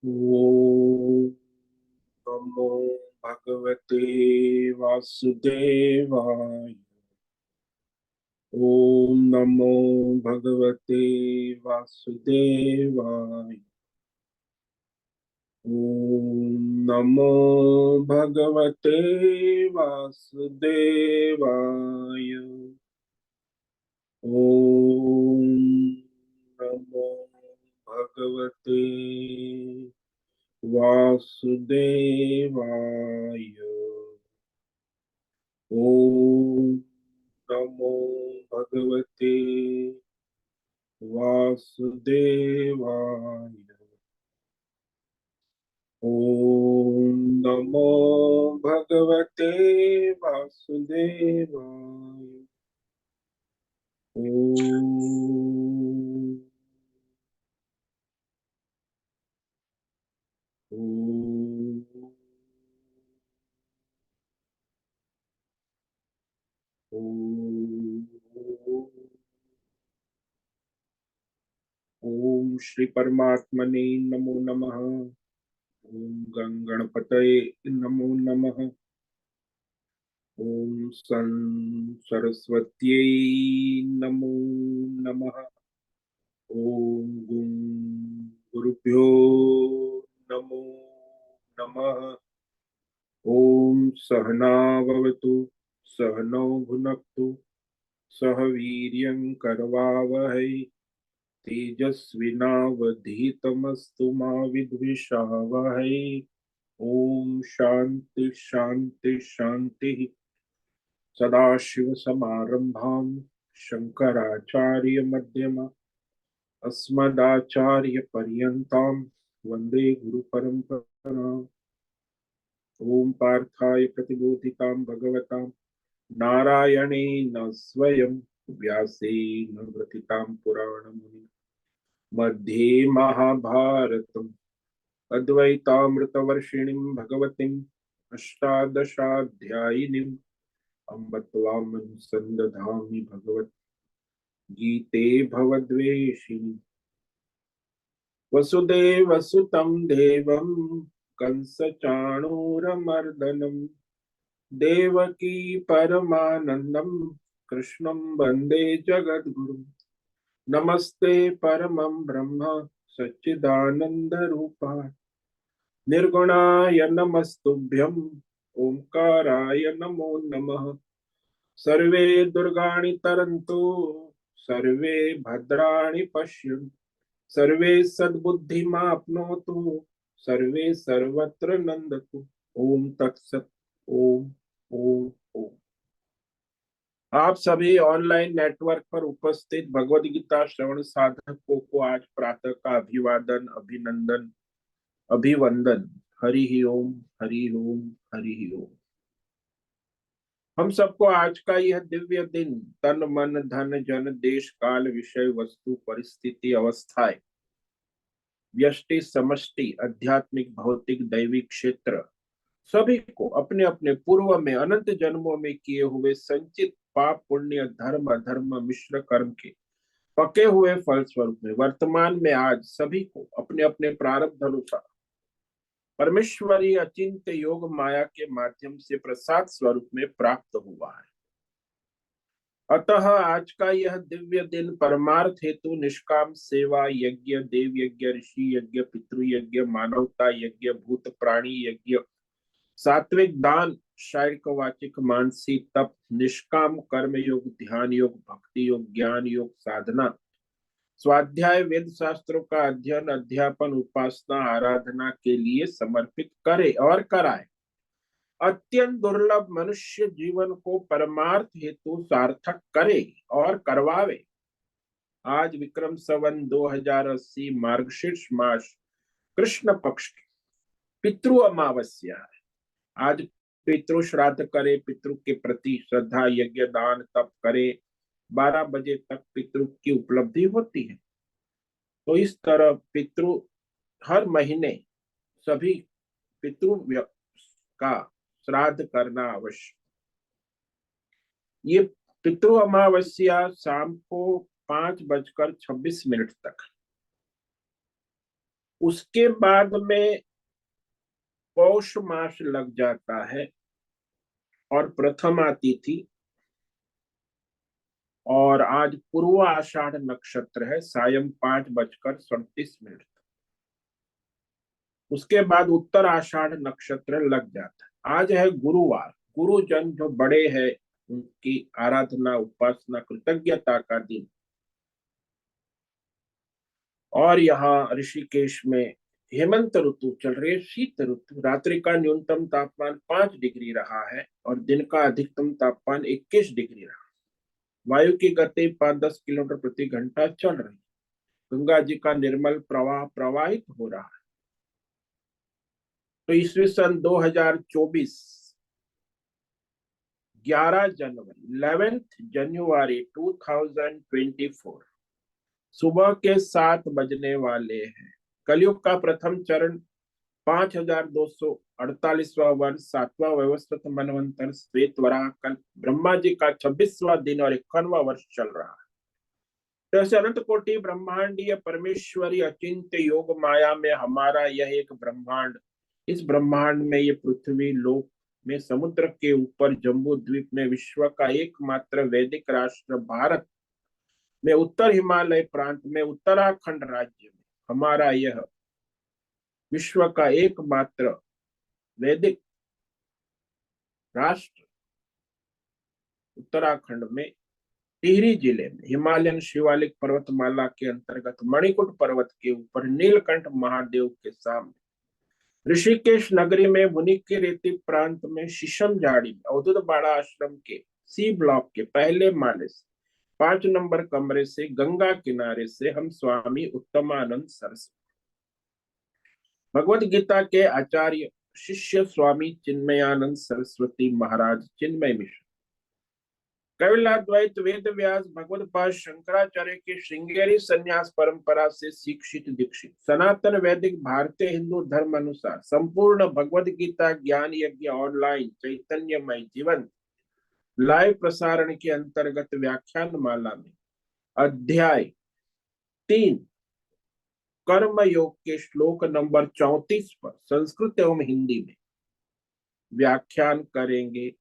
ओम नमो भगवते वासुदेवाय। ओम नमो भगवते वासुदेवाय। ओम नमो भगवते वासुदेवाय। ओम नमो भगवते वासुदेवाय। ओम नमो भगवते वासुदेवाय। ओम नमो भगवते वासुदेवाय। ओम ओम ओम ओम श्री परमात्मने नमो नमः। ओम गणपतये नमो नमः। ओम सन सरस्वत्यै नमो नमः। ओम गुं गुरुभ्यो नमो नमः। ओम सहना भवतु सहनौ भुनक्तु सह वीर्यं करवावहै तेजस्विनावधीतमस्तु मा विद्विषावहै। ओम शांति शांति शांति। सदाशिवसमारम्भां शङ्कराचार्यमध्यमा अस्मदाचार्यपर्यन्तां वन्दे गुरुपरम्पराम्। ॐ पार्थाय प्रतिबोधितां भगवतां नारायणेन स्वयं व्यासेन ग्रथितां पुराणमुनिं मध्ये महाभारतम् अद्वैतामृतवर्षिणीं भगवतीम् अष्टादशाध्यायिनीम् अम्ब त्वां सन्दधामि भगवत् गीते भवद्वेषिणि। वसुदेवसुतं देवं कंसचाणूरमर्दनं देवकी परमानन्दं कृष्णं वन्दे जगद्गुरुं। नमस्ते परमं ब्रह्म सच्चिदानन्दरूपाय निर्गुणाय नमस्तुभ्यं ओंकाराय नमो नमः। सर्वे दुर्गाणि तरन्तु सर्वे भद्राणि पश्यन्तु सर्वे सद्बुद्धिमाप्नोतु सर्वे सर्वत्र नंदतु। ओम तत्सत। ओम ओम ओम। आप सभी ऑनलाइन नेटवर्क पर उपस्थित भगवद गीता श्रवण साधकों को आज प्रातः का अभिवादन अभिनंदन अभिवंदन। हरि ही ओम हरि ही ओम हरि ही ओम। हम सबको आज का यह दिव्य दिन तन मन धन जन देश काल विषय वस्तु परिस्थिति अवस्थाएं व्यष्टि समष्टि आध्यात्मिक भौतिक दैविक क्षेत्र सभी को अपने अपने पूर्व में अनंत जन्मों में किए हुए संचित पाप पुण्य धर्म अधर्म मिश्र कर्म के पके हुए फल स्वरूप में वर्तमान में आज सभी को अपने अपने प्रारब्ध अनुसार परमेश्वरी अचिंत्य योग माया के माध्यम से प्रसाद स्वरूप में प्राप्त हुआ है। अतः आज का यह दिव्य दिन परमार्थ हेतु निष्काम सेवा यज्ञ देव यज्ञ ऋषि यज्ञ पितृ यज्ञ मानवता यज्ञ भूत प्राणी यज्ञ सात्विक दान शारीरिक वाचिक मानसिक तप निष्काम कर्म योग ध्यान योग भक्ति योग ज्ञान योग साधना स्वाध्याय वेद शास्त्रों का अध्ययन अध्यापन उपासना आराधना के लिए समर्पित करे और कराए। अत्यंत दुर्लभ मनुष्य जीवन को परमार्थ हेतु सार्थक करे और करवावे। आज विक्रम संवत 2080 मार्गशीर्ष मास कृष्ण पक्ष की पितृ अमावस्या है। आज पितृ श्राद्ध करे पितृ के प्रति श्रद्धा यज्ञ दान तप करे 12 बजे तक पितृ की उपलब्धि होती है। तो इस तरह पितृ हर महीने सभी पितृ का श्राद्ध करना आवश्यक। ये पितृ अमावस्या शाम को 5:26 तक उसके बाद में पौष मास लग जाता है और प्रथमा तिथि, और आज पूर्व आषाढ़ नक्षत्र है, सायं 5:37। उसके बाद उत्तर आषाढ़ नक्षत्र लग जाता है। आज है गुरुवार। गुरुजन जो बड़े हैं उनकी आराधना, उपासना, कृतज्ञता का दिन। और यहाँ ऋषिकेश में हेमंत ऋतु चल रही है, शीत ऋतु। रात्रि का न्यूनतम तापमान 5 डिग्री रहा है और दिन का अधिकतम तापमान 21 डिग्री रहा। वायु की गति 5-10 किलोमीटर प्रति घंटा चल रही। गंगा जी का निर्मल प्रवाह प्रवाहित हो रहा है। तो ईस्वी सन 2024 11 जनवरी 11 जनवरी 2024 सुबह के 7 बजने वाले हैं। कलयुग का प्रथम चरण 5248वां वर्ष, 7वां व्यवस्थित मनवंतर, श्वेत वराह कल्प, ब्रह्मा जी का 26वां दिन और 51वां वर्ष चल रहा है। तो ऐसे अनंत कोटि ब्रह्मांडीय परमेश्वरी अचिंत्य योग माया में हमारा यह एक ब्रह्मांड, इस ब्रह्मांड में ये पृथ्वी लोक में, समुद्र के ऊपर जम्बू द्वीप में, विश्व का एकमात्र वैदिक राष्ट्र भारत में, उत्तर हिमालय प्रांत में, उत्तराखंड राज्य में हमारा यह विश्व का एकमात्र वैदिक राष्ट्र उत्तराखंड में टिहरी जिले में हिमालयन शिवालिक पर्वतमाला के अंतर्गत मणिकुट पर्वत के ऊपर नीलकंठ महादेव के सामने, ऋषिकेश नगरी में, मुनि के रेती प्रांत में, शीशम झाड़ी में, अवधूत बाड़ा आश्रम के सी ब्लॉक के पहले माले से 5 नंबर कमरे से गंगा किनारे से हम स्वामी उत्तमानंद सरस्वती, भगवत गीता के आचार्य शिष्य स्वामी चिन्मयानंद सरस्वती महाराज, चिन्मय मिश्र, कैवल्याद्वैत वेद व्यास भगवत पाद शंकराचार्य के श्रृंगेरी संन्यास परंपरा से शिक्षित दीक्षित, सनातन वैदिक भारतीय हिंदू धर्म अनुसार संपूर्ण भगवत गीता ज्ञान यज्ञ ऑनलाइन चैतन्यमय जीवन लाइव प्रसारण के अंतर्गत व्याख्यान माला में अध्याय 3 कर्म योग के श्लोक नंबर 34 पर संस्कृत एवं हिंदी में व्याख्यान करेंगे।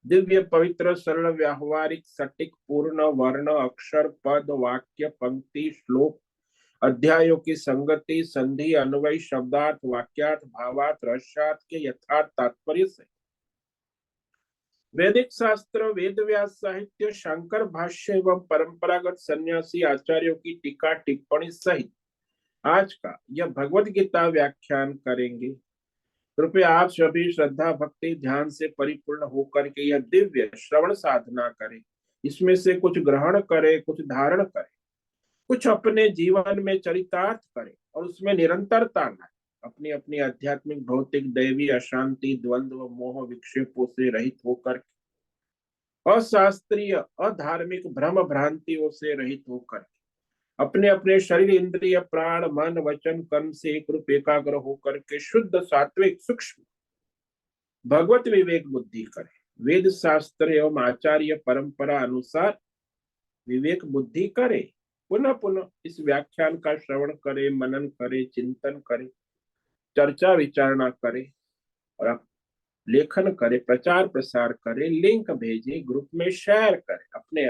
दिव्य पवित्र सरल व्यावहारिक सटीक पूर्ण वर्ण अक्षर पद वाक्य पंक्ति श्लोक अध्यायों की संगति संधि अन्वय शब्दार्थ वाक्यार्थ भावार्थ रहस्यार्थ के यथार्थ तात्पर्य से वैदिक शास्त्र वेद व्यास साहित्य शंकर भाष्य एवं परंपरागत सन्यासी आचार्यों की टीका टिप्पणी सहित आज का यह भगवत गीता व्याख्यान करेंगे। कृपया आप सभी श्रद्धा भक्ति ध्यान से परिपूर्ण होकर के यह दिव्य श्रवण साधना करें। इसमें से कुछ ग्रहण करें, कुछ धारण करें, कुछ अपने जीवन में चरितार्थ करें और उसमें निरंतरता लाए। अपनी अपनी आध्यात्मिक भौतिक दैवी अशांति द्वंद्व मोह विक्षेपों से रहित होकर, अशास्त्रीय अधार्मिक भ्रम भ्रांतियों से रहित होकर, अपने अपने शरीर इंद्रिय प्राण मन वचन कर्म से एक रूप एकाग्र होकर के शुद्ध सात्विक सूक्ष्म भगवत विवेक बुद्धि करें। वेद शास्त्र एवं आचार्य परंपरा अनुसार विवेक बुद्धि करे। पुनः पुनः इस व्याख्यान का श्रवण करे, मनन करे, चिंतन करे, चर्चा विचारणा करे और लेखन करे, प्रचार प्रसार करे, लिंक भेजे, ग्रुप में शेयर करे, अपने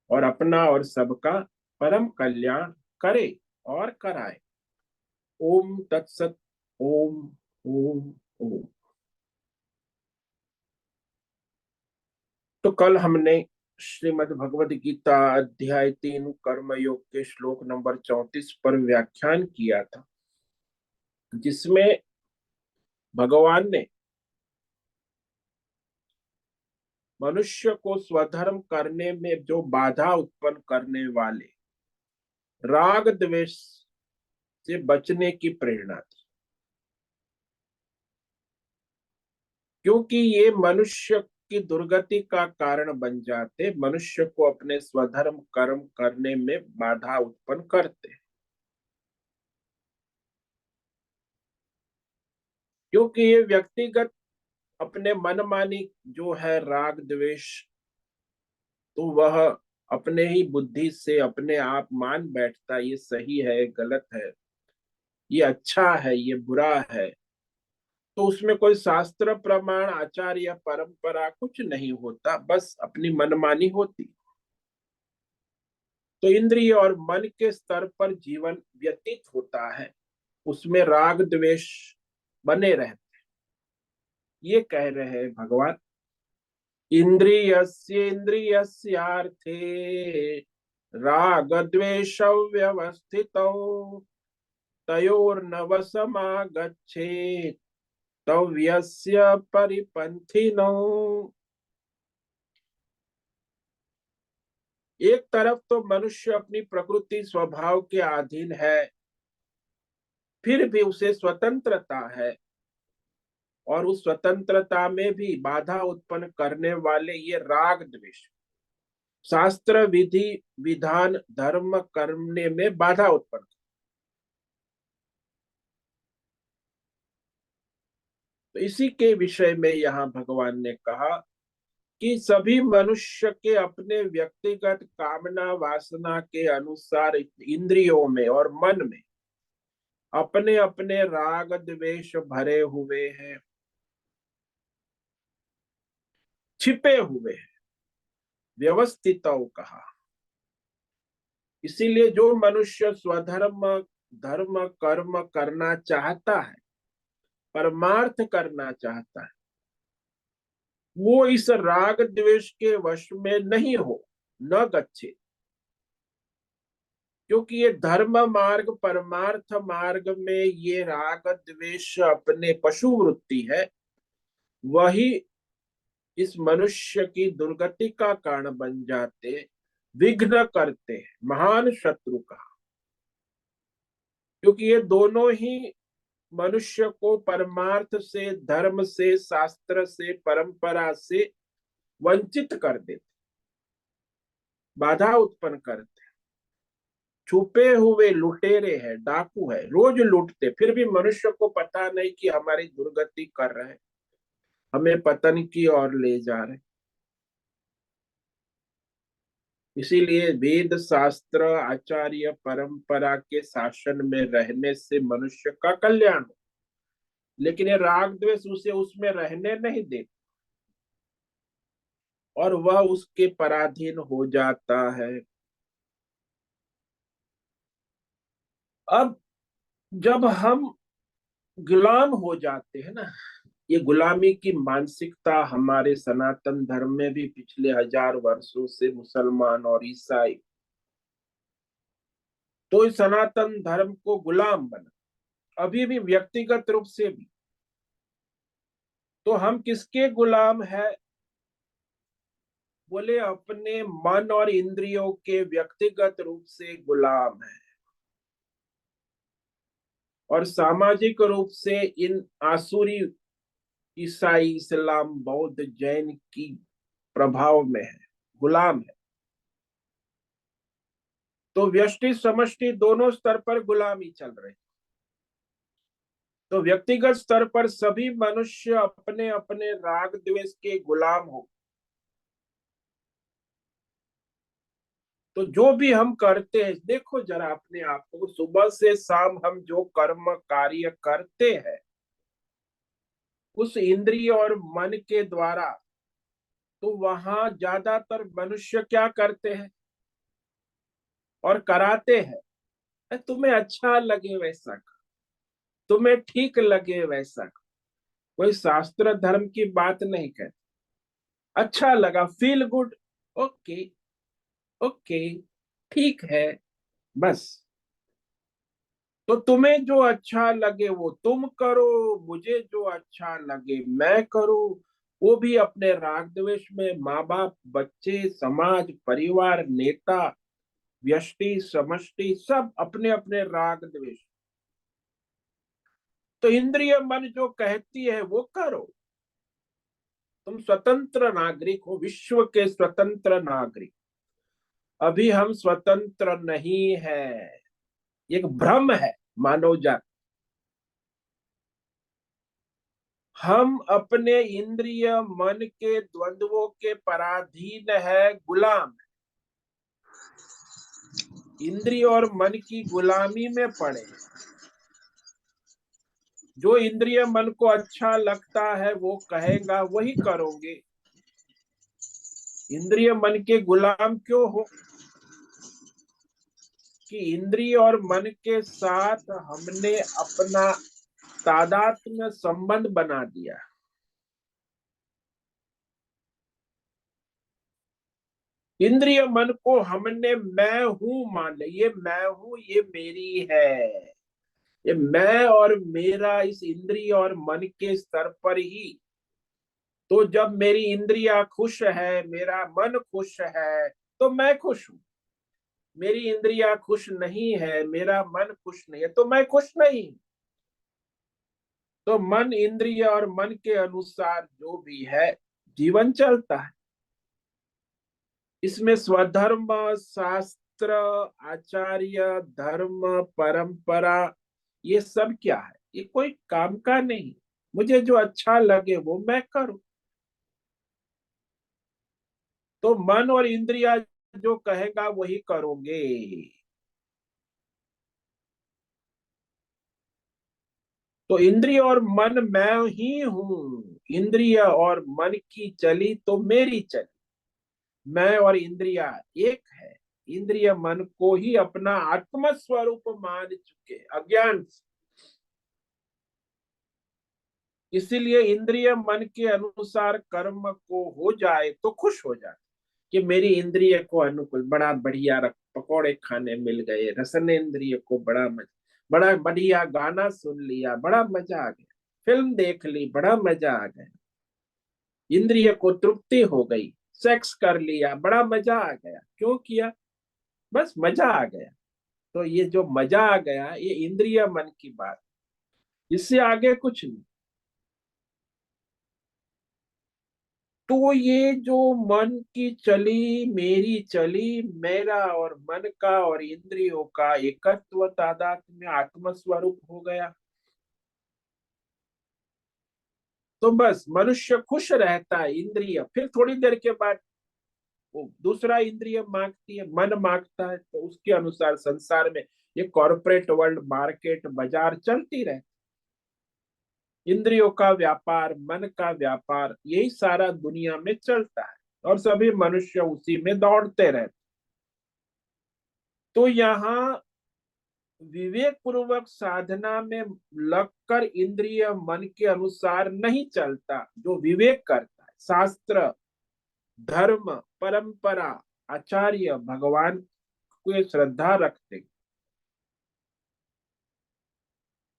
और अपना और सबका परम कल्याण करे और कराए। ओम तत्सत। ओम ओम ओम। तो कल हमने श्रीमद् भगवद गीता अध्याय 3 कर्म योग के श्लोक नंबर 34 पर व्याख्यान किया था, जिसमें भगवान ने मनुष्य को स्वधर्म करने में जो बाधा उत्पन्न करने वाले राग द्वेष से बचने की प्रेरणा दी, क्योंकि ये मनुष्य की दुर्गति का कारण बन जाते, मनुष्य को अपने स्वधर्म कर्म करने में बाधा उत्पन्न करते। क्योंकि ये व्यक्तिगत अपने मनमानी जो है राग द्वेष, तो वह अपने ही बुद्धि से अपने आप मान बैठता ये सही है गलत है, ये अच्छा है, ये बुरा है, तो उसमें कोई शास्त्र प्रमाण, आचार या परंपरा कुछ नहीं होता, बस अपनी मनमानी होती। तो इंद्रिय और मन के स्तर पर जीवन व्यतीत होता है, उसमें राग द्वेष बने रहते। ये कह रहे हैं भगवान, इंद्रियस्येन्द्रियस्यार्थे राग द्वेष व्यवस्थितौ तयोर्न वशमागच्छेत् तव्यस्य परिपंथिनौ। एक तरफ तो मनुष्य अपनी प्रकृति स्वभाव के अधीन है, फिर भी उसे स्वतंत्रता है, और उस स्वतंत्रता में भी बाधा उत्पन्न करने वाले ये राग द्वेष, शास्त्र विधि विधान धर्म करने में बाधा उत्पन्न। तो इसी के विषय में यहाँ भगवान ने कहा कि सभी मनुष्य के अपने व्यक्तिगत कामना वासना के अनुसार इंद्रियों में और मन में अपने अपने राग द्वेष भरे हुए हैं, छिपे हुए हैं, व्यवस्थित कहा। इसीलिए जो मनुष्य स्वधर्म धर्म कर्म करना चाहता है, परमार्थ करना चाहता है, वो इस राग द्वेष के वश में नहीं हो, न गच्छे। क्योंकि ये धर्म मार्ग परमार्थ मार्ग में ये राग द्वेष अपने पशु वृत्ति है, वही इस मनुष्य की दुर्गति का कारण बन जाते, विघ्न करते हैं, महान शत्रु का। क्योंकि ये दोनों ही मनुष्य को परमार्थ से, धर्म से, शास्त्र से, परंपरा से वंचित कर देते, बाधा उत्पन्न करते। छुपे हुए लुटेरे हैं, डाकू है, रोज लूटते, फिर भी मनुष्य को पता नहीं कि हमारी दुर्गति कर रहे, हमें पतन की ओर ले जा रहे। इसीलिए वेद शास्त्र आचार्य परंपरा के शासन में रहने से मनुष्य का कल्याण हो, लेकिन ये राग द्वेष उसे उसमें रहने नहीं देते, और वह उसके पराधीन हो जाता है। अब जब हम गुलाम हो जाते हैं ना, ये गुलामी की मानसिकता हमारे सनातन धर्म में भी पिछले 1000 वर्षों से मुसलमान और ईसाई तो इस सनातन धर्म को गुलाम बना, अभी भी व्यक्तिगत रूप से भी। तो हम किसके गुलाम है? बोले अपने मन और इंद्रियों के व्यक्तिगत रूप से गुलाम है, और सामाजिक रूप से इन आसुरी ईसाई इस्लाम बौद्ध जैन की प्रभाव में है, गुलाम है। तो व्यष्टि समष्टि दोनों स्तर पर गुलामी चल रही। तो व्यक्तिगत स्तर पर सभी मनुष्य अपने अपने राग द्वेष के गुलाम हो। तो जो भी हम करते हैं, देखो जरा अपने आप को, सुबह से शाम हम जो कर्म कार्य करते हैं, उस इंद्रिय और मन के द्वारा, तो वहां ज्यादातर मनुष्य क्या करते हैं और कराते हैं? तुम्हें अच्छा लगे वैसा कर, तुम्हें ठीक लगे वैसा कर, कोई शास्त्र धर्म की बात नहीं कहते। अच्छा लगा, फील गुड, ओके, ओके, ठीक है, बस। तो तुम्हें जो अच्छा लगे वो तुम करो, मुझे जो अच्छा लगे मैं करूं। वो भी अपने राग द्वेष में, माँ बाप, बच्चे, समाज, परिवार, नेता, व्यष्टि समष्टि, सब अपने अपने राग द्वेष। तो इंद्रिय मन जो कहती है वो करो। तुम स्वतंत्र नागरिक हो, विश्व के स्वतंत्र नागरिक। अभी हम स्वतंत्र नहीं है, एक भ्रम है मानव जाति। हम अपने इंद्रिय मन के द्वंद्वों के पराधीन है, गुलाम। इंद्रिय और मन की गुलामी में पड़े। जो इंद्रिय मन को अच्छा लगता है वो कहेगा वही करोगे। इंद्रिय मन के गुलाम क्यों हो? कि इंद्रिय और मन के साथ हमने अपना तादात्म्य संबंध बना दिया। इंद्रिय मन को हमने मैं हूं मान लिया। ये मैं हूं, ये मेरी है। ये मैं और मेरा इस इंद्रिय और मन के स्तर पर ही। तो जब मेरी इंद्रियां खुश है, मेरा मन खुश है, तो मैं खुश हूं। मेरी इंद्रियां खुश नहीं है, मेरा मन खुश नहीं है, तो मैं खुश नहीं। तो मन, इंद्रिय और मन के अनुसार जो भी है जीवन चलता है। इसमें स्वधर्म, शास्त्र, आचार्य, धर्म, परंपरा, ये सब क्या है? ये कोई काम का नहीं। मुझे जो अच्छा लगे वो मैं करूं। तो मन और इंद्रिया जो कहेगा वही करोगे। तो इंद्रिय और मन मैं ही हूं। इंद्रिय और मन की चली तो मेरी चली। मैं और इंद्रिया एक है। इंद्रिय मन को ही अपना आत्म स्वरूप मान चुके अज्ञान से। इसीलिए इंद्रिय मन के अनुसार कर्म को हो जाए तो खुश हो जाए कि मेरी इंद्रिय को अनुकूल बड़ा बढ़िया पकौड़े खाने मिल गए, रसन इंद्रिय को बड़ा बढ़िया गाना सुन लिया, बड़ा मजा आ गया, फिल्म देख ली, बड़ा मजा आ गया, इंद्रिय को तृप्ति हो गई, सेक्स कर लिया, बड़ा मजा आ गया। क्यों किया? बस मजा आ गया। तो ये जो मजा आ गया ये इंद्रिय मन की बात, इससे आगे कुछ नहीं। तो ये जो मन की चली, मेरी चली, मेरा और मन का और इंद्रियों का एकत्व तादात्म्य में आत्म स्वरूप हो गया। तो बस मनुष्य खुश रहता है। इंद्रिय फिर थोड़ी देर के बाद वो दूसरा इंद्रिय मांगती है, मन मांगता है, तो उसके अनुसार संसार में ये कॉरपोरेट वर्ल्ड, मार्केट, बाजार चलती रहे। इंद्रियों का व्यापार, मन का व्यापार, यही सारा दुनिया में चलता है और सभी मनुष्य उसी में दौड़ते रहते। तो यहाँ विवेक पूर्वक साधना में लगकर इंद्रिय मन के अनुसार नहीं चलता। जो विवेक करता है, शास्त्र, धर्म, परंपरा, आचार्य, भगवान को श्रद्धा रखते,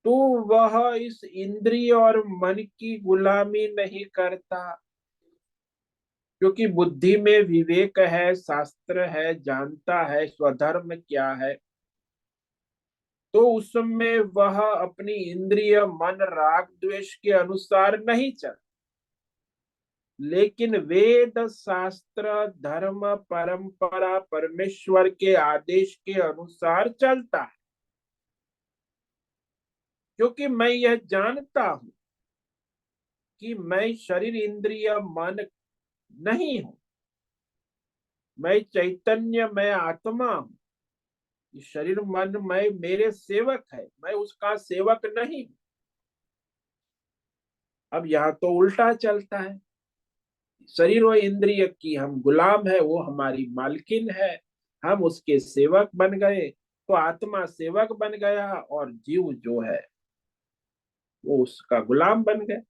तो वह इस इंद्रिय और मन की गुलामी नहीं करता। क्योंकि बुद्धि में विवेक है, शास्त्र है, जानता है स्वधर्म क्या है। तो उसमें वह अपनी इंद्रिय, मन, राग द्वेष के अनुसार नहीं चल, लेकिन वेद, शास्त्र, धर्म, परंपरा, परमेश्वर के आदेश के अनुसार चलता है। क्योंकि मैं यह जानता हूं कि मैं शरीर, इंद्रिय, मन नहीं हूं। मैं चैतन्य, मैं आत्मा हूं। ये शरीर, मन, मैं मेरे सेवक है, मैं उसका सेवक नहीं हूं। अब यहाँ तो उल्टा चलता है। शरीर और इंद्रिय की हम गुलाम है, वो हमारी मालकिन है, हम उसके सेवक बन गए। तो आत्मा सेवक बन गया और जीव जो है वो उसका गुलाम बन गया।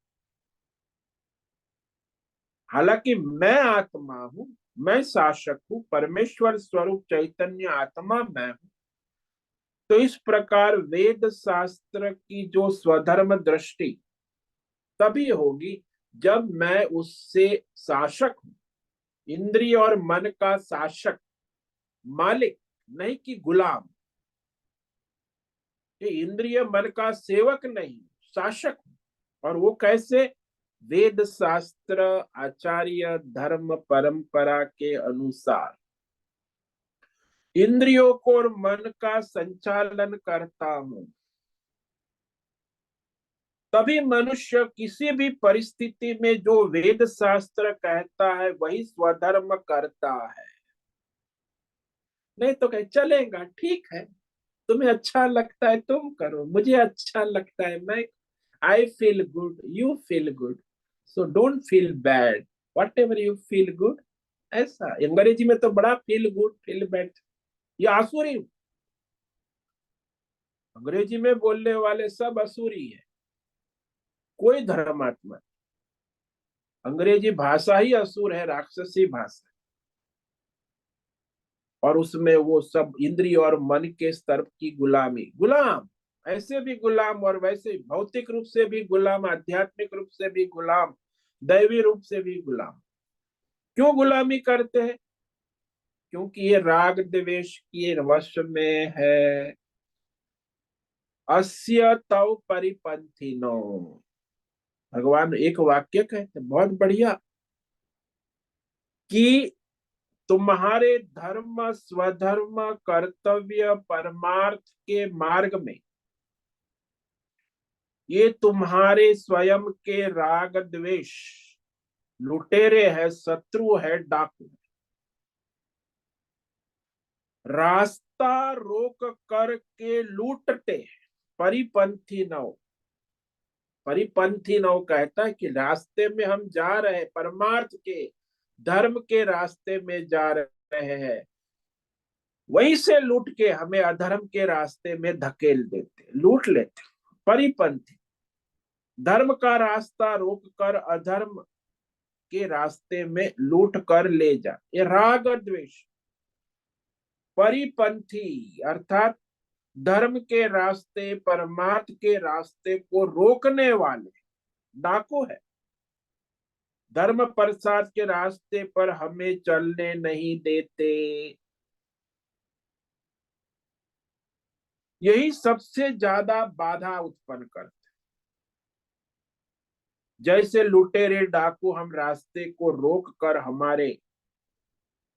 हालांकि मैं आत्मा हूं, मैं शासक हूं, परमेश्वर स्वरूप चैतन्य आत्मा मैं हूं। तो इस प्रकार वेद शास्त्र की जो स्वधर्म दृष्टि तभी होगी जब मैं उससे शासक हूं। इंद्रिय और मन का शासक, मालिक, नहीं कि गुलाम। ये इंद्रिय मन का सेवक नहीं, शासक। और वो कैसे? वेद शास्त्र, आचार्य, धर्म, परंपरा के अनुसार इंद्रियों को और मन का संचालन करता हूं। तभी मनुष्य किसी भी परिस्थिति में जो वेद शास्त्र कहता है वही स्वधर्म करता है। नहीं तो कहे चलेगा, ठीक है, तुम्हें अच्छा लगता है तुम करो, मुझे अच्छा लगता है मैं। I feel good, you feel good, so don't feel bad. Whatever you feel good, ऐसा अंग्रेजी में तो बड़ा फील गुड फील बैड, ये आसुरी, अंग्रेजी में बोलने वाले सब असुरी है, कोई धर्मात्मा। अंग्रेजी भाषा ही असुर है, राक्षसी भाषा, और उसमें वो सब इंद्रिय और मन के स्तर की गुलामी, गुलाम, ऐसे भी गुलाम और वैसे भौतिक रूप से भी गुलाम, आध्यात्मिक रूप से भी गुलाम, दैवी रूप से भी गुलाम। क्यों गुलामी करते हैं? क्योंकि ये राग द्वेष के वश में है। अस्य तव परिपंथिनो, भगवान एक वाक्य कहते बहुत बढ़िया, कि तुम्हारे धर्म स्वधर्म कर्तव्य परमार्थ के मार्ग में ये तुम्हारे स्वयं के राग द्वेष लुटेरे है, शत्रु है, डाकू है। रास्ता रोक कर के लूटते, परिपंथी नौ, परिपंथी नौ कहता है कि रास्ते में हम जा रहे, परमार्थ के धर्म के रास्ते में जा रहे हैं, वहीं से लूट के हमें अधर्म के रास्ते में धकेल देते, लूट लेते। परिपंथी, धर्म का रास्ता रोक कर अधर्म के रास्ते में लूट कर ले जा, ये राग द्वेष। परिपंथी अर्थात धर्म के रास्ते परमार्थ के रास्ते को रोकने वाले डाकू है। धर्म प्रसाद के रास्ते पर हमें चलने नहीं देते, यही सबसे ज्यादा बाधा उत्पन्न करते। जैसे लुटेरे डाकू हम रास्ते को रोक कर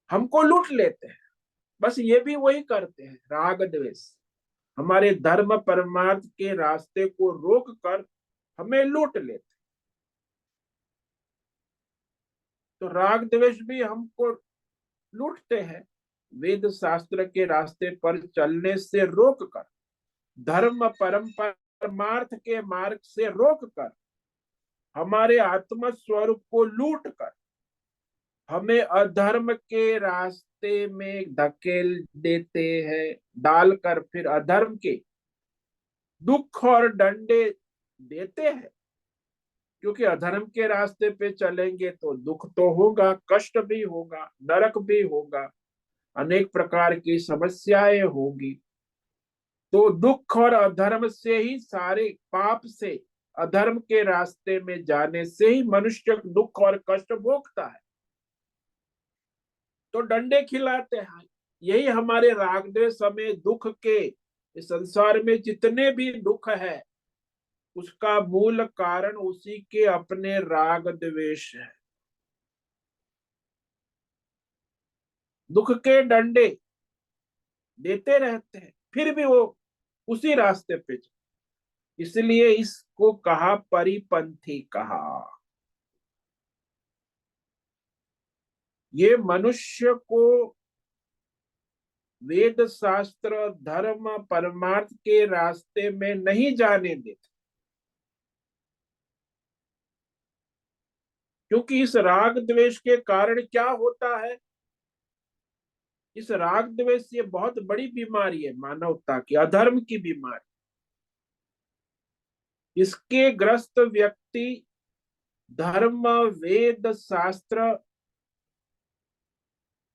हमको लूट लेते हैं, बस ये भी वही करते हैं, राग द्वेष, हमारे धर्म परमार्थ के रास्ते को रोक कर हमें लूट लेते। तो राग द्वेष भी हमको लूटते हैं। वेद शास्त्र के रास्ते पर चलने से रोक कर, धर्म परमार्थ के मार्ग से रोक कर, हमारे आत्म स्वरूप को लूट कर हमें अधर्म के रास्ते में धकेल देते हैं, डालकर फिर अधर्म के दुख और डंडे देते हैं। क्योंकि अधर्म के रास्ते पे चलेंगे तो दुख तो होगा, कष्ट भी होगा, नरक भी होगा, अनेक प्रकार की समस्याएं होगी। तो दुख और अधर्म से ही, सारे पाप से, अधर्म के रास्ते में जाने से ही मनुष्य दुख और कष्ट भोगता है, तो डंडे खिलाते हैं। यही हमारे राग द्वेष हमें दुख के, इस संसार में जितने भी दुख है उसका मूल कारण उसी के अपने राग द्वेष है। दुख के डंडे देते रहते हैं, फिर भी वो उसी रास्ते पे, इसलिए इसको कहा परिपंथी कहा। ये मनुष्य को वेद शास्त्र धर्म परमार्थ के रास्ते में नहीं जाने देते, क्योंकि इस राग द्वेष के कारण क्या होता है, इस राग द्वेष ये बहुत बड़ी बीमारी है मानवता की, अधर्म की बीमारी। इसके ग्रस्त व्यक्ति धर्म वेद शास्त्र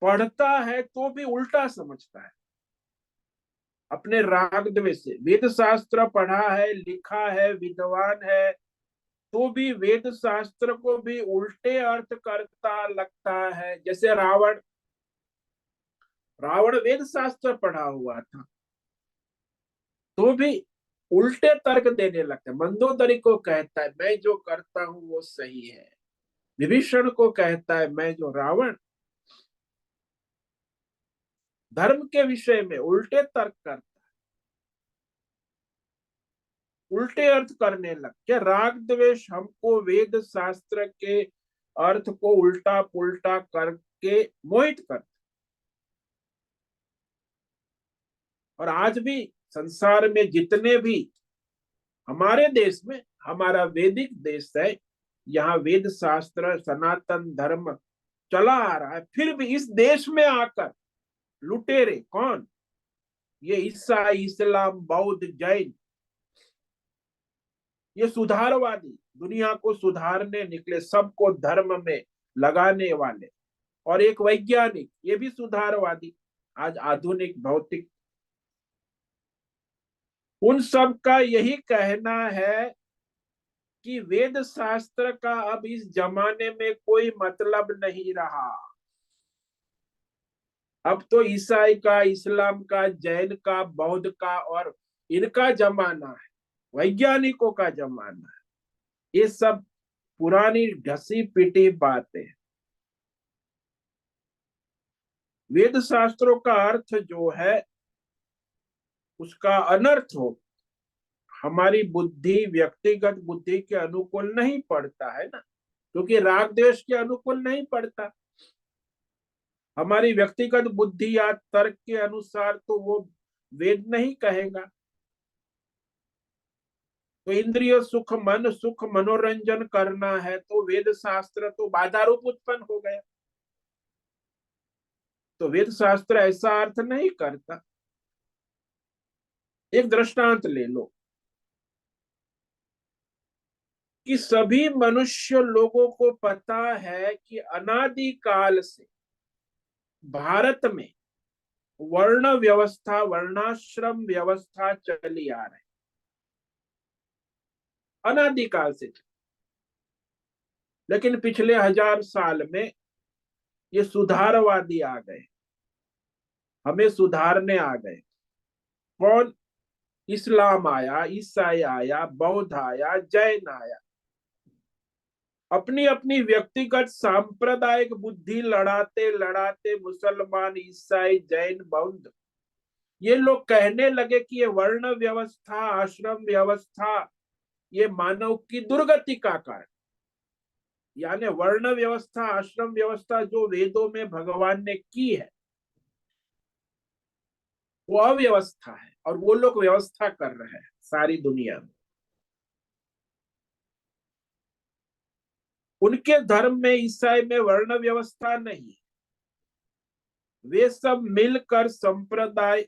पढ़ता है तो भी उल्टा समझता है, अपने राग द्वेष से। वेद शास्त्र पढ़ा है, लिखा है, विद्वान है, तो भी वेद शास्त्र को भी उल्टे अर्थ करता लगता है। जैसे रावण, रावण वेद शास्त्र पढ़ा हुआ था तो भी उल्टे तर्क देने लगता है। मंदोदरी को कहता है मैं जो करता हूं वो सही है, विभीषण को कहता है मैं जो, रावण धर्म के विषय में उल्टे तर्क करता, उल्टे अर्थ करने लग। क्या राग द्वेष हमको वेद शास्त्र के अर्थ को उल्टा पुल्टा करके मोहित कर। और आज भी संसार में जितने भी, हमारे देश में हमारा वैदिक देश है, यहाँ वेद शास्त्र सनातन धर्म चला आ रहा है, फिर भी इस देश में आकर लुटेरे कौन? ये ईसाई, इस्लाम, बौद्ध, जैन, ये सुधारवादी, दुनिया को सुधारने निकले, सबको धर्म में लगाने वाले। और एक वैज्ञानिक, ये भी सुधारवादी, आज आधुनिक भौतिक, उन सब का यही कहना है कि वेद शास्त्र का अब इस जमाने में कोई मतलब नहीं रहा। अब तो ईसाई का, इस्लाम का, जैन का, बौद्ध का और इनका जमाना है, वैज्ञानिकों का जमाना है। ये सब पुरानी घसी पिटी बातें। वेद शास्त्रों का अर्थ जो है उसका अनर्थ हो, हमारी बुद्धि, व्यक्तिगत बुद्धि के अनुकूल नहीं पड़ता है ना, क्योंकि राग द्वेष के अनुकूल नहीं पड़ता। हमारी व्यक्तिगत बुद्धि या तर्क के अनुसार तो वो वेद नहीं कहेगा। तो इंद्रिय सुख, मन सुख, मनोरंजन करना है तो वेद शास्त्र तो बाधा रूप उत्पन्न हो गया। तो वेद शास्त्र ऐसा अर्थ नहीं करता। एक दृष्टांत ले लो कि सभी मनुष्य लोगों को पता है कि अनादि काल से भारत में वर्ण व्यवस्था, वर्णाश्रम व्यवस्था चली आ रही, अनादिकाल से। लेकिन पिछले 1000 साल में ये सुधारवादी आ गए, हमें सुधारने आ गए। कौन? इस्लाम आया, ईसाई आया, बौद्ध आया, जैन आया। अपनी अपनी व्यक्तिगत सांप्रदायिक बुद्धि लड़ाते लड़ाते मुसलमान, ईसाई, जैन, बौद्ध, ये लोग कहने लगे कि ये वर्ण व्यवस्था, आश्रम व्यवस्था, ये मानव की दुर्गति का कारण। यानी वर्ण व्यवस्था, आश्रम व्यवस्था जो वेदों में भगवान ने की है वो अव्यवस्था है, और वो लोग व्यवस्था कर रहे हैं सारी दुनिया में। उनके धर्म में, ईसाई में वर्ण व्यवस्था नहीं। वे सब मिलकर संप्रदाय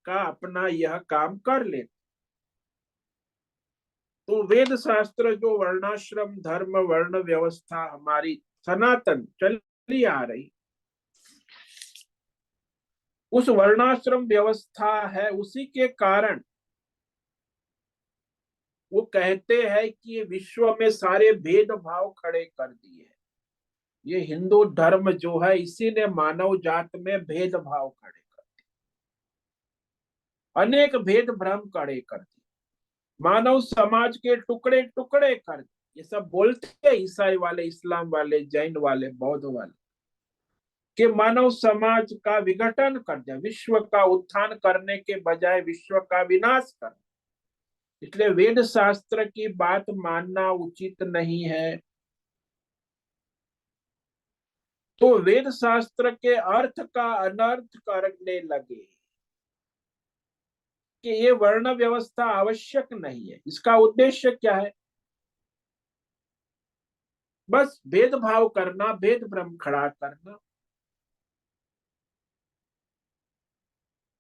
का अपना यह काम कर लेते। तो वेद शास्त्र जो वर्णाश्रम धर्म, वर्ण व्यवस्था हमारी सनातन चली आ रही, उस वर्णाश्रम व्यवस्था है, उसी के कारण वो कहते हैं कि ये विश्व में सारे भेदभाव खड़े कर दिए। ये हिंदू धर्म जो है इसी ने मानव जात में भेदभाव खड़े कर दिए, अनेक भेद भ्रम खड़े कर दिए, मानव समाज के टुकड़े टुकड़े कर दिए। ये सब बोलते हैं ईसाई वाले, इस्लाम वाले, जैन वाले, बौद्ध वाले, कि मानव समाज का विघटन कर दिया, विश्व का उत्थान करने के बजाय विश्व का विनाश कर। इसलिए वेद शास्त्र की बात मानना उचित नहीं है। तो वेद शास्त्र के अर्थ का अनर्थ करने लगे कि ये वर्ण व्यवस्था आवश्यक नहीं है। इसका उद्देश्य क्या है? बस भेदभाव करना, भेद भ्रम खड़ा करना।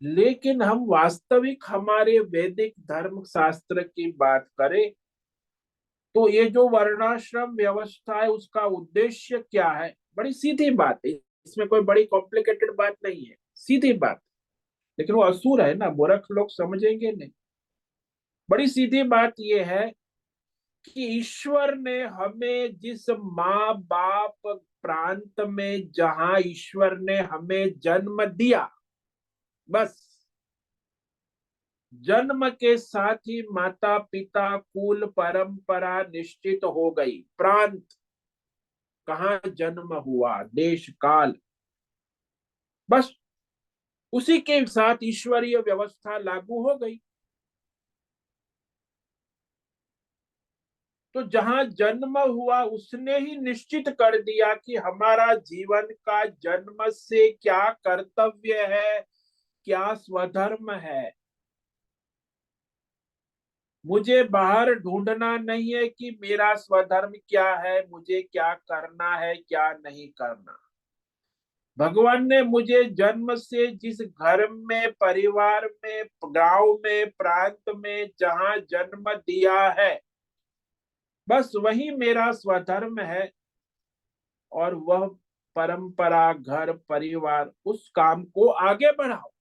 लेकिन हम वास्तविक हमारे वैदिक धर्म शास्त्र की बात करें तो ये जो वर्णाश्रम व्यवस्था है उसका उद्देश्य क्या है? बड़ी सीधी बात है, इसमें कोई बड़ी कॉम्प्लिकेटेड बात नहीं है, सीधी बात। लेकिन वो असुर है ना, मूर्ख लोग समझेंगे नहीं। बड़ी सीधी बात ये है कि ईश्वर ने हमें जिस माँ बाप प्रांत में, जहां ईश्वर ने हमें जन्म दिया, बस जन्म के साथ ही माता पिता कुल परंपरा निश्चित हो गई। प्रांत, कहाँ जन्म हुआ, देश काल, बस उसी के साथ ईश्वरीय व्यवस्था लागू हो गई। तो जहां जन्म हुआ उसने ही निश्चित कर दिया कि हमारा जीवन का जन्म से क्या कर्तव्य है, क्या स्वधर्म है। मुझे बाहर ढूंढना नहीं है कि मेरा स्वधर्म क्या है, मुझे क्या करना है क्या नहीं करना। भगवान ने मुझे जन्म से जिस घर में, परिवार में, गांव में, प्रांत में जहां जन्म दिया है, बस वही मेरा स्वधर्म है। और वह परंपरा, घर, परिवार, उस काम को आगे बढ़ाओ,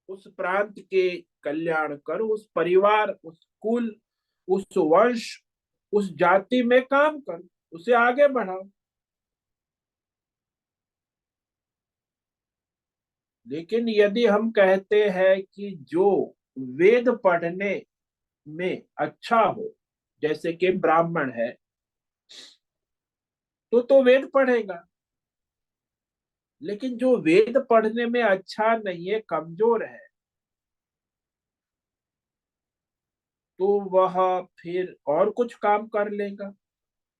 उस प्रांत के कल्याण करो, उस परिवार, उस कुल, उस वंश, उस जाति में काम करो, उसे आगे बढ़ाओ। लेकिन यदि हम कहते हैं कि जो वेद पढ़ने में अच्छा हो, जैसे कि ब्राह्मण है, तो वेद पढ़ेगा। लेकिन जो वेद पढ़ने में अच्छा नहीं है, कमजोर है, तो वह फिर और कुछ काम कर लेगा,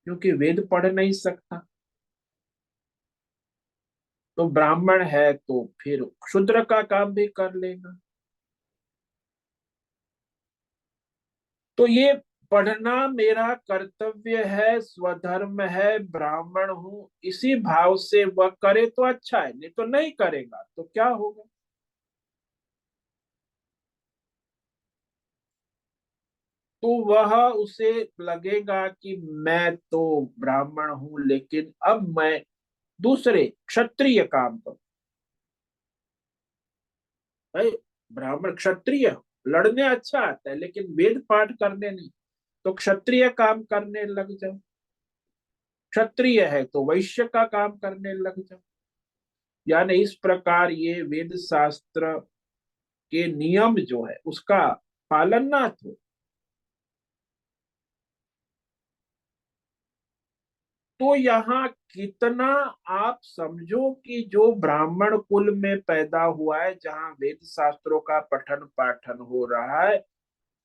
क्योंकि वेद पढ़ नहीं सकता। तो ब्राह्मण है तो फिर क्षुद्र का काम भी कर लेगा। तो ये पढ़ना मेरा कर्तव्य है, स्वधर्म है, ब्राह्मण हूं, इसी भाव से वह करे तो अच्छा है, नहीं तो नहीं करेगा तो क्या होगा। तो वह उसे लगेगा कि मैं तो ब्राह्मण हूं, लेकिन अब मैं दूसरे क्षत्रिय काम करूं। भाई, ब्राह्मण क्षत्रिय लड़ने अच्छा आता है, लेकिन वेद पाठ करने नहीं। तो क्षत्रिय काम करने लग जाओ, क्षत्रिय है तो वैश्य का काम करने लग जाओ। यानी इस प्रकार ये वेद शास्त्र के नियम जो है उसका पालन ना हो। तो यहाँ कितना आप समझो कि जो ब्राह्मण कुल में पैदा हुआ है, जहाँ वेद शास्त्रों का पठन पाठन हो रहा है,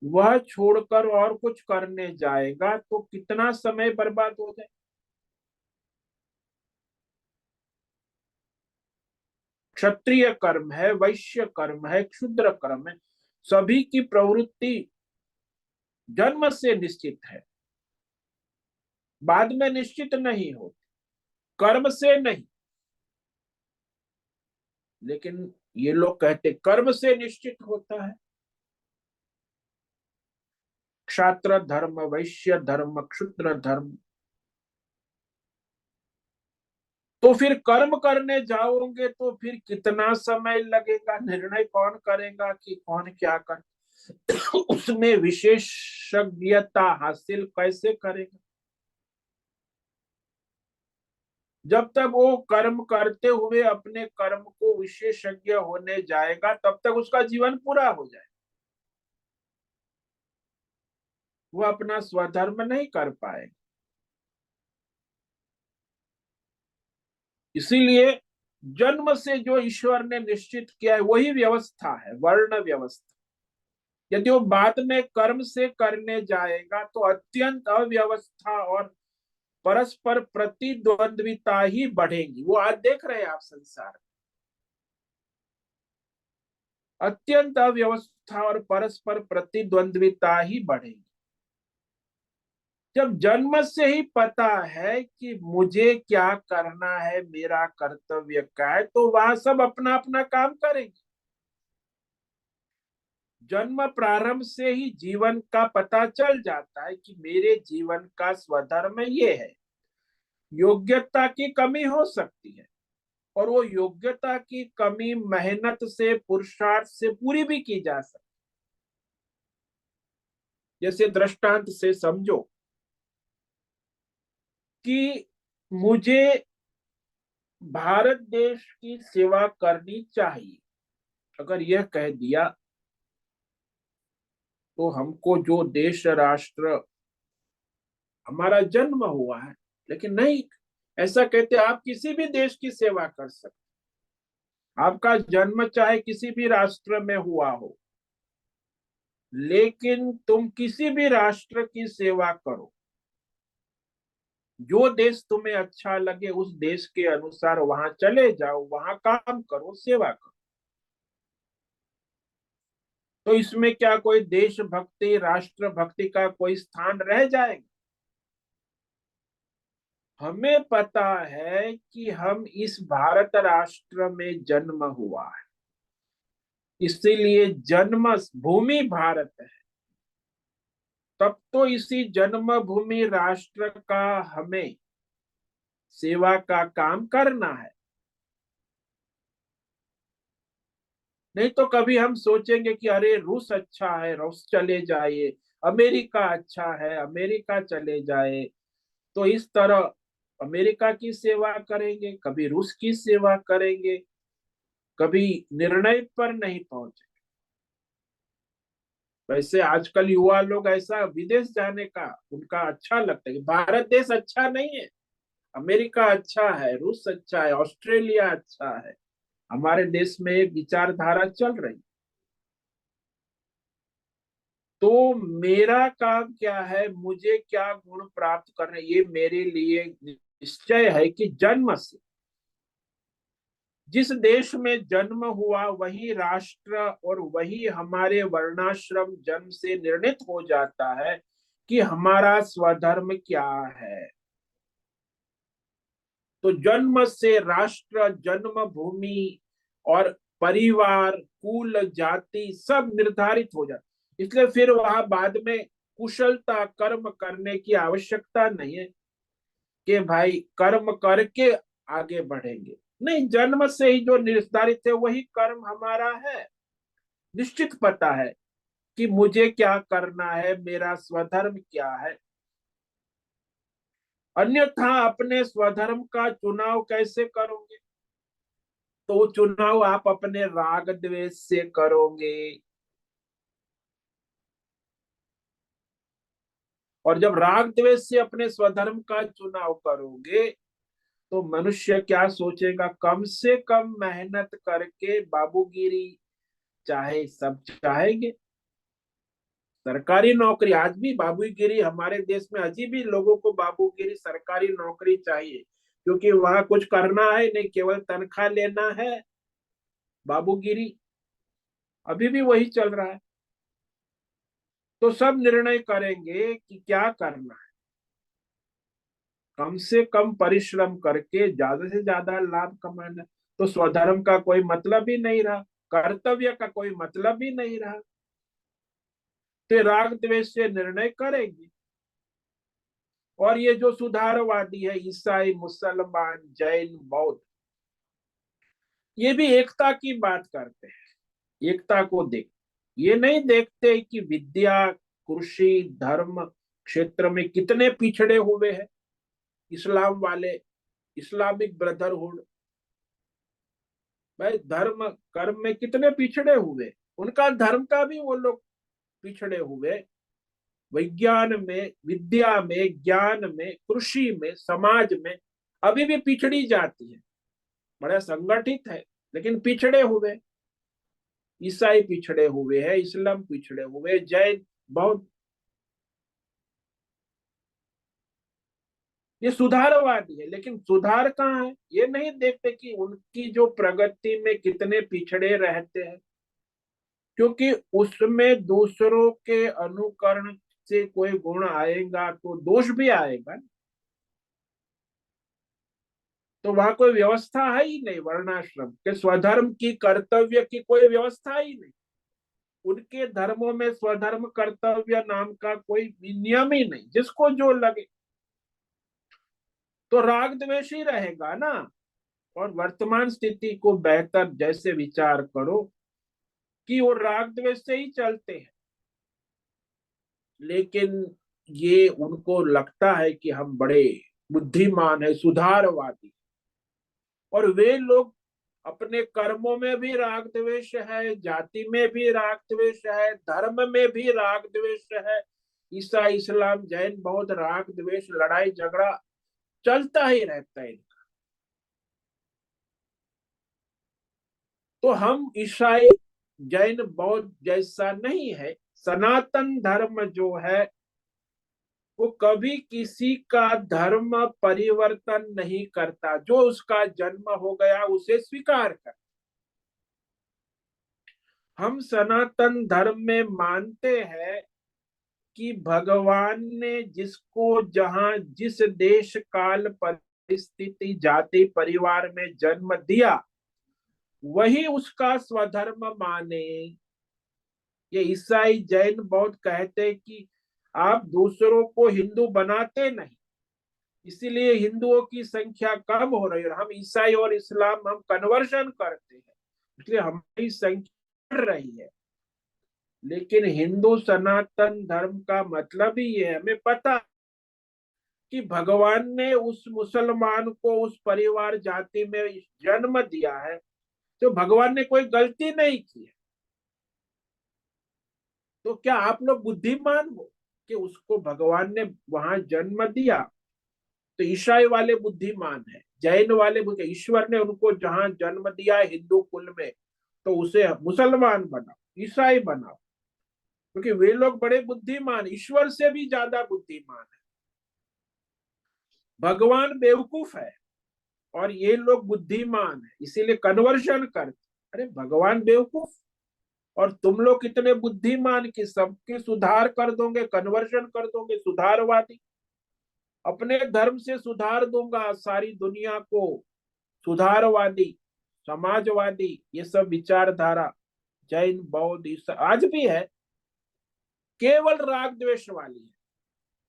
वह छोड़कर और कुछ करने जाएगा तो कितना समय बर्बाद हो जाए। क्षत्रिय कर्म है, वैश्य कर्म है, क्षुद्र कर्म है, सभी की प्रवृत्ति जन्म से निश्चित है, बाद में निश्चित नहीं होती, कर्म से नहीं। लेकिन ये लोग कहते कर्म से निश्चित होता है। क्षात्र धर्म, वैश्य धर्म, क्षुद्र धर्म। तो फिर कर्म करने जाओगे तो फिर कितना समय लगेगा, निर्णय कौन करेगा कि कौन क्या कर उसमें विशेषज्ञता हासिल कैसे करेगा। जब तक वो कर्म करते हुए अपने कर्म को विशेषज्ञ होने जाएगा, तब तक उसका जीवन पूरा हो जाए, वो अपना स्वधर्म नहीं कर पाएगा। इसीलिए जन्म से जो ईश्वर ने निश्चित किया है वही व्यवस्था है, वर्ण व्यवस्था। यदि वो बाद में कर्म से करने जाएगा तो अत्यंत अव्यवस्था और परस्पर प्रतिद्वंद्विता ही बढ़ेगी। वो आज देख रहे हैं आप संसार में, अत्यंत अव्यवस्था और परस्पर प्रतिद्वंद्विता ही बढ़ेगी। जब जन्म से ही पता है कि मुझे क्या करना है, मेरा कर्तव्य क्या है, तो वहां सब अपना अपना काम करेंगे। जन्म प्रारंभ से ही जीवन का पता चल जाता है कि मेरे जीवन का स्वधर्म ये है। योग्यता की कमी हो सकती है, और वो योग्यता की कमी मेहनत से, पुरुषार्थ से पूरी भी की जा सकती। जैसे दृष्टांत से समझो कि मुझे भारत देश की सेवा करनी चाहिए, अगर यह कह दिया तो हमको जो देश राष्ट्र हमारा जन्म हुआ है, लेकिन नहीं, ऐसा कहते आप किसी भी देश की सेवा कर सकते। आपका जन्म चाहे किसी भी राष्ट्र में हुआ हो, लेकिन तुम किसी भी राष्ट्र की सेवा करो, जो देश तुम्हें अच्छा लगे उस देश के अनुसार वहां चले जाओ, वहां काम करो, सेवा करो। तो इसमें क्या कोई देशभक्ति राष्ट्र भक्ति का कोई स्थान रह जाएगा? हमें पता है कि हम इस भारत राष्ट्र में जन्म हुआ है, इसीलिए जन्म भूमि भारत है। तब तो इसी जन्मभूमि राष्ट्र का हमें सेवा का काम करना है। नहीं तो कभी हम सोचेंगे कि अरे रूस अच्छा है, रूस चले जाइए, अमेरिका अच्छा है, अमेरिका चले जाए। तो इस तरह अमेरिका की सेवा करेंगे, कभी रूस की सेवा करेंगे, कभी निर्णय पर नहीं पहुंचे। वैसे आजकल युवा लोग ऐसा विदेश जाने का उनका अच्छा लगता है कि भारत देश अच्छा नहीं है, अमेरिका अच्छा है, रूस अच्छा है, ऑस्ट्रेलिया अच्छा है। हमारे देश में एक विचारधारा चल रही। तो मेरा काम क्या है, मुझे क्या गुण प्राप्त करना, ये मेरे लिए निश्चय है कि जन्म से जिस देश में जन्म हुआ वही राष्ट्र और वही हमारे वर्णाश्रम जन्म से निर्णित हो जाता है कि हमारा स्वधर्म क्या है। तो जन्म से राष्ट्र, जन्मभूमि और परिवार, कुल, जाति सब निर्धारित हो जाता, इसलिए फिर वहां बाद में कुशलता कर्म करने की आवश्यकता नहीं है कि भाई कर्म करके आगे बढ़ेंगे। नहीं, जन्म से ही जो निर्धारित है वही कर्म हमारा है। निश्चित पता है कि मुझे क्या करना है, मेरा स्वधर्म क्या है। अन्यथा अपने स्वधर्म का चुनाव कैसे करोगे? तो चुनाव आप अपने राग द्वेष से करोगे। और जब राग द्वेष से अपने स्वधर्म का चुनाव करोगे तो मनुष्य क्या सोचेगा, कम से कम मेहनत करके बाबूगिरी चाहे सब चाहेंगे। सरकारी नौकरी, आज भी बाबूगिरी हमारे देश में अजीब भी लोगों को बाबूगिरी सरकारी नौकरी चाहिए, क्योंकि वहां कुछ करना है नहीं, केवल तनख्वाह लेना है। बाबूगिरी अभी भी वही चल रहा है। तो सब निर्णय करेंगे कि क्या करना है, कम से कम परिश्रम करके ज्यादा से ज्यादा लाभ कमाना। तो स्वधर्म का कोई मतलब ही नहीं रहा, कर्तव्य का कोई मतलब ही नहीं रहा। तो राग द्वेष से निर्णय करेंगे। और ये जो सुधारवादी है, ईसाई, मुसलमान, जैन, बौद्ध, ये भी एकता की बात करते हैं, एकता को देख, ये नहीं देखते कि विद्या, कृषि, धर्म क्षेत्र में कितने पिछड़े हुए हैं इस्लाम वाले, इस्लामिक ब्रदरहुड। भाई धर्म कर्म में कितने पिछड़े हुए, उनका धर्म का भी वो लोग पिछड़े हुए। विज्ञान में, विद्या में, ज्ञान में, कृषि में, समाज में अभी भी पिछड़ी जाती है। बड़ा संगठित है लेकिन पिछड़े हुए। ईसाई पिछड़े हुए हैं, इस्लाम पिछड़े हुए, जैन, बौद्ध, ये सुधारवादी है। लेकिन सुधार कहाँ है, ये नहीं देखते कि उनकी जो प्रगति में कितने पिछड़े रहते हैं, क्योंकि उसमें दूसरों के अनुकरण से कोई गुण आएगा तो दोष भी आएगा। तो वहां कोई व्यवस्था है ही नहीं, वर्णाश्रम के स्वधर्म की, कर्तव्य की कोई व्यवस्था ही नहीं। उनके धर्मों में स्वधर्म कर्तव्य नाम का कोई नियम ही नहीं, जिसको जो लगे। तो राग द्वेष ही रहेगा ना। और वर्तमान स्थिति को बेहतर जैसे विचार करो कि वो राग द्वेष से ही चलते हैं, लेकिन ये उनको लगता है कि हम बड़े बुद्धिमान है, सुधारवादी। और वे लोग अपने कर्मों में भी राग द्वेष है, जाति में भी राग द्वेष है, धर्म में भी राग द्वेष है। ईसाई, इस्लाम, जैन, बौद्ध, राग द्वेष, लड़ाई झगड़ा चलता ही रहता है। तो हम ईसाई, जैन, बौद्ध जैसा नहीं है। सनातन धर्म जो है वो कभी किसी का धर्म परिवर्तन नहीं करता, जो उसका जन्म हो गया उसे स्वीकार कर। हम सनातन धर्म में मानते हैं कि भगवान ने जिसको जहां जिस देश काल परिस्थिति जाति परिवार में जन्म दिया वही उसका स्वधर्म माने। ये ईसाई जैन बौद्ध कहते हैं कि आप दूसरों को हिंदू बनाते नहीं, इसीलिए हिंदुओं की संख्या कम हो रही है। और हम ईसाई और इस्लाम हम कन्वर्शन करते हैं, इसलिए हमारी संख्या बढ़ रही है। लेकिन हिंदू सनातन धर्म का मतलब ही ये हमें पता कि भगवान ने उस मुसलमान को उस परिवार जाति में जन्म दिया है, तो भगवान ने कोई गलती नहीं की है। तो क्या आप लोग बुद्धिमान हो कि उसको भगवान ने वहां जन्म दिया? तो ईसाई वाले बुद्धिमान है, जैन वाले ईश्वर ने उनको जहां जन्म दिया है हिंदू कुल में, तो उसे मुसलमान बनाओ, ईसाई बनाओ, क्योंकि वे लोग बड़े बुद्धिमान, ईश्वर से भी ज्यादा बुद्धिमान है। भगवान बेवकूफ है और ये लोग बुद्धिमान है, इसीलिए कन्वर्शन करते। अरे भगवान बेवकूफ और तुम लोग कितने बुद्धिमान कि सबके सुधार कर दोगे, कन्वर्शन कर दोगे, सुधारवादी। अपने धर्म से सुधार दूंगा सारी दुनिया को, सुधारवादी, समाजवादी, ये सब विचारधारा जैन बौद्ध आज भी है, केवल राग द्वेष वाली है।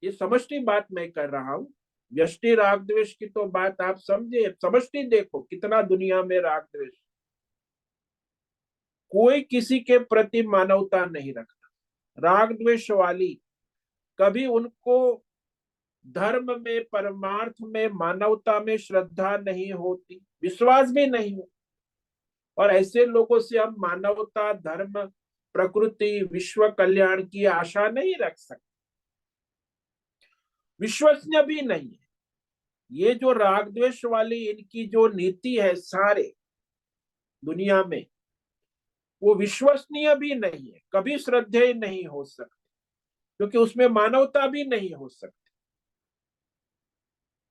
ये समष्टि बात मैं कर रहा हूं, व्यष्टि राग द्वेष की तो बात आप समझे, समष्टि देखो कितना दुनिया में राग द्वेष। कोई किसी के प्रति मानवता नहीं रखता। राग द्वेष वाली कभी उनको धर्म में, परमार्थ में, मानवता में श्रद्धा नहीं होती, विश्वास भी नहीं हो। और ऐसे लोगों से हम मानवता, धर्म, प्रकृति, विश्व कल्याण की आशा नहीं रख सकते, विश्वसनीय भी नहीं है। ये जो राग द्वेष वाली इनकी जो नीति है सारे दुनिया में, वो विश्वसनीय भी नहीं है, कभी श्रद्धेय नहीं हो सकती, क्योंकि उसमें मानवता भी नहीं हो सकती।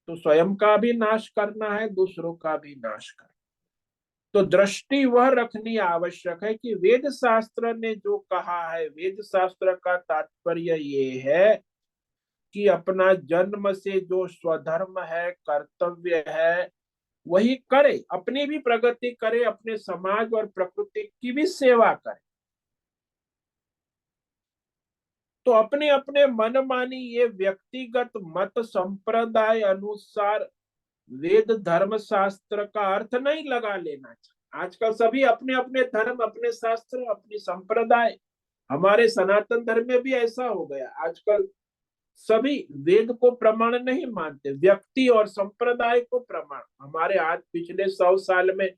तो स्वयं का भी नाश करना है, दूसरों का भी नाश करना। तो दृष्टि वह रखनी आवश्यक है कि वेद शास्त्र ने जो कहा है, वेद शास्त्र का तात्पर्य ये है कि अपना जन्म से जो स्वधर्म है, कर्तव्य है, वही करे, अपनी भी प्रगति करे, अपने समाज और प्रकृति की भी सेवा करे। तो अपने अपने मनमानी ये व्यक्तिगत मत संप्रदाय अनुसार वेद धर्म शास्त्र का अर्थ नहीं लगा लेना चाहिए। आजकल सभी अपने अपने धर्म, अपने शास्त्र, अपनी संप्रदाय, हमारे सनातन धर्म में भी ऐसा हो गया आजकल। सभी वेद को प्रमाण नहीं मानते, व्यक्ति और संप्रदाय को प्रमाण। हमारे आज पिछले 100 साल में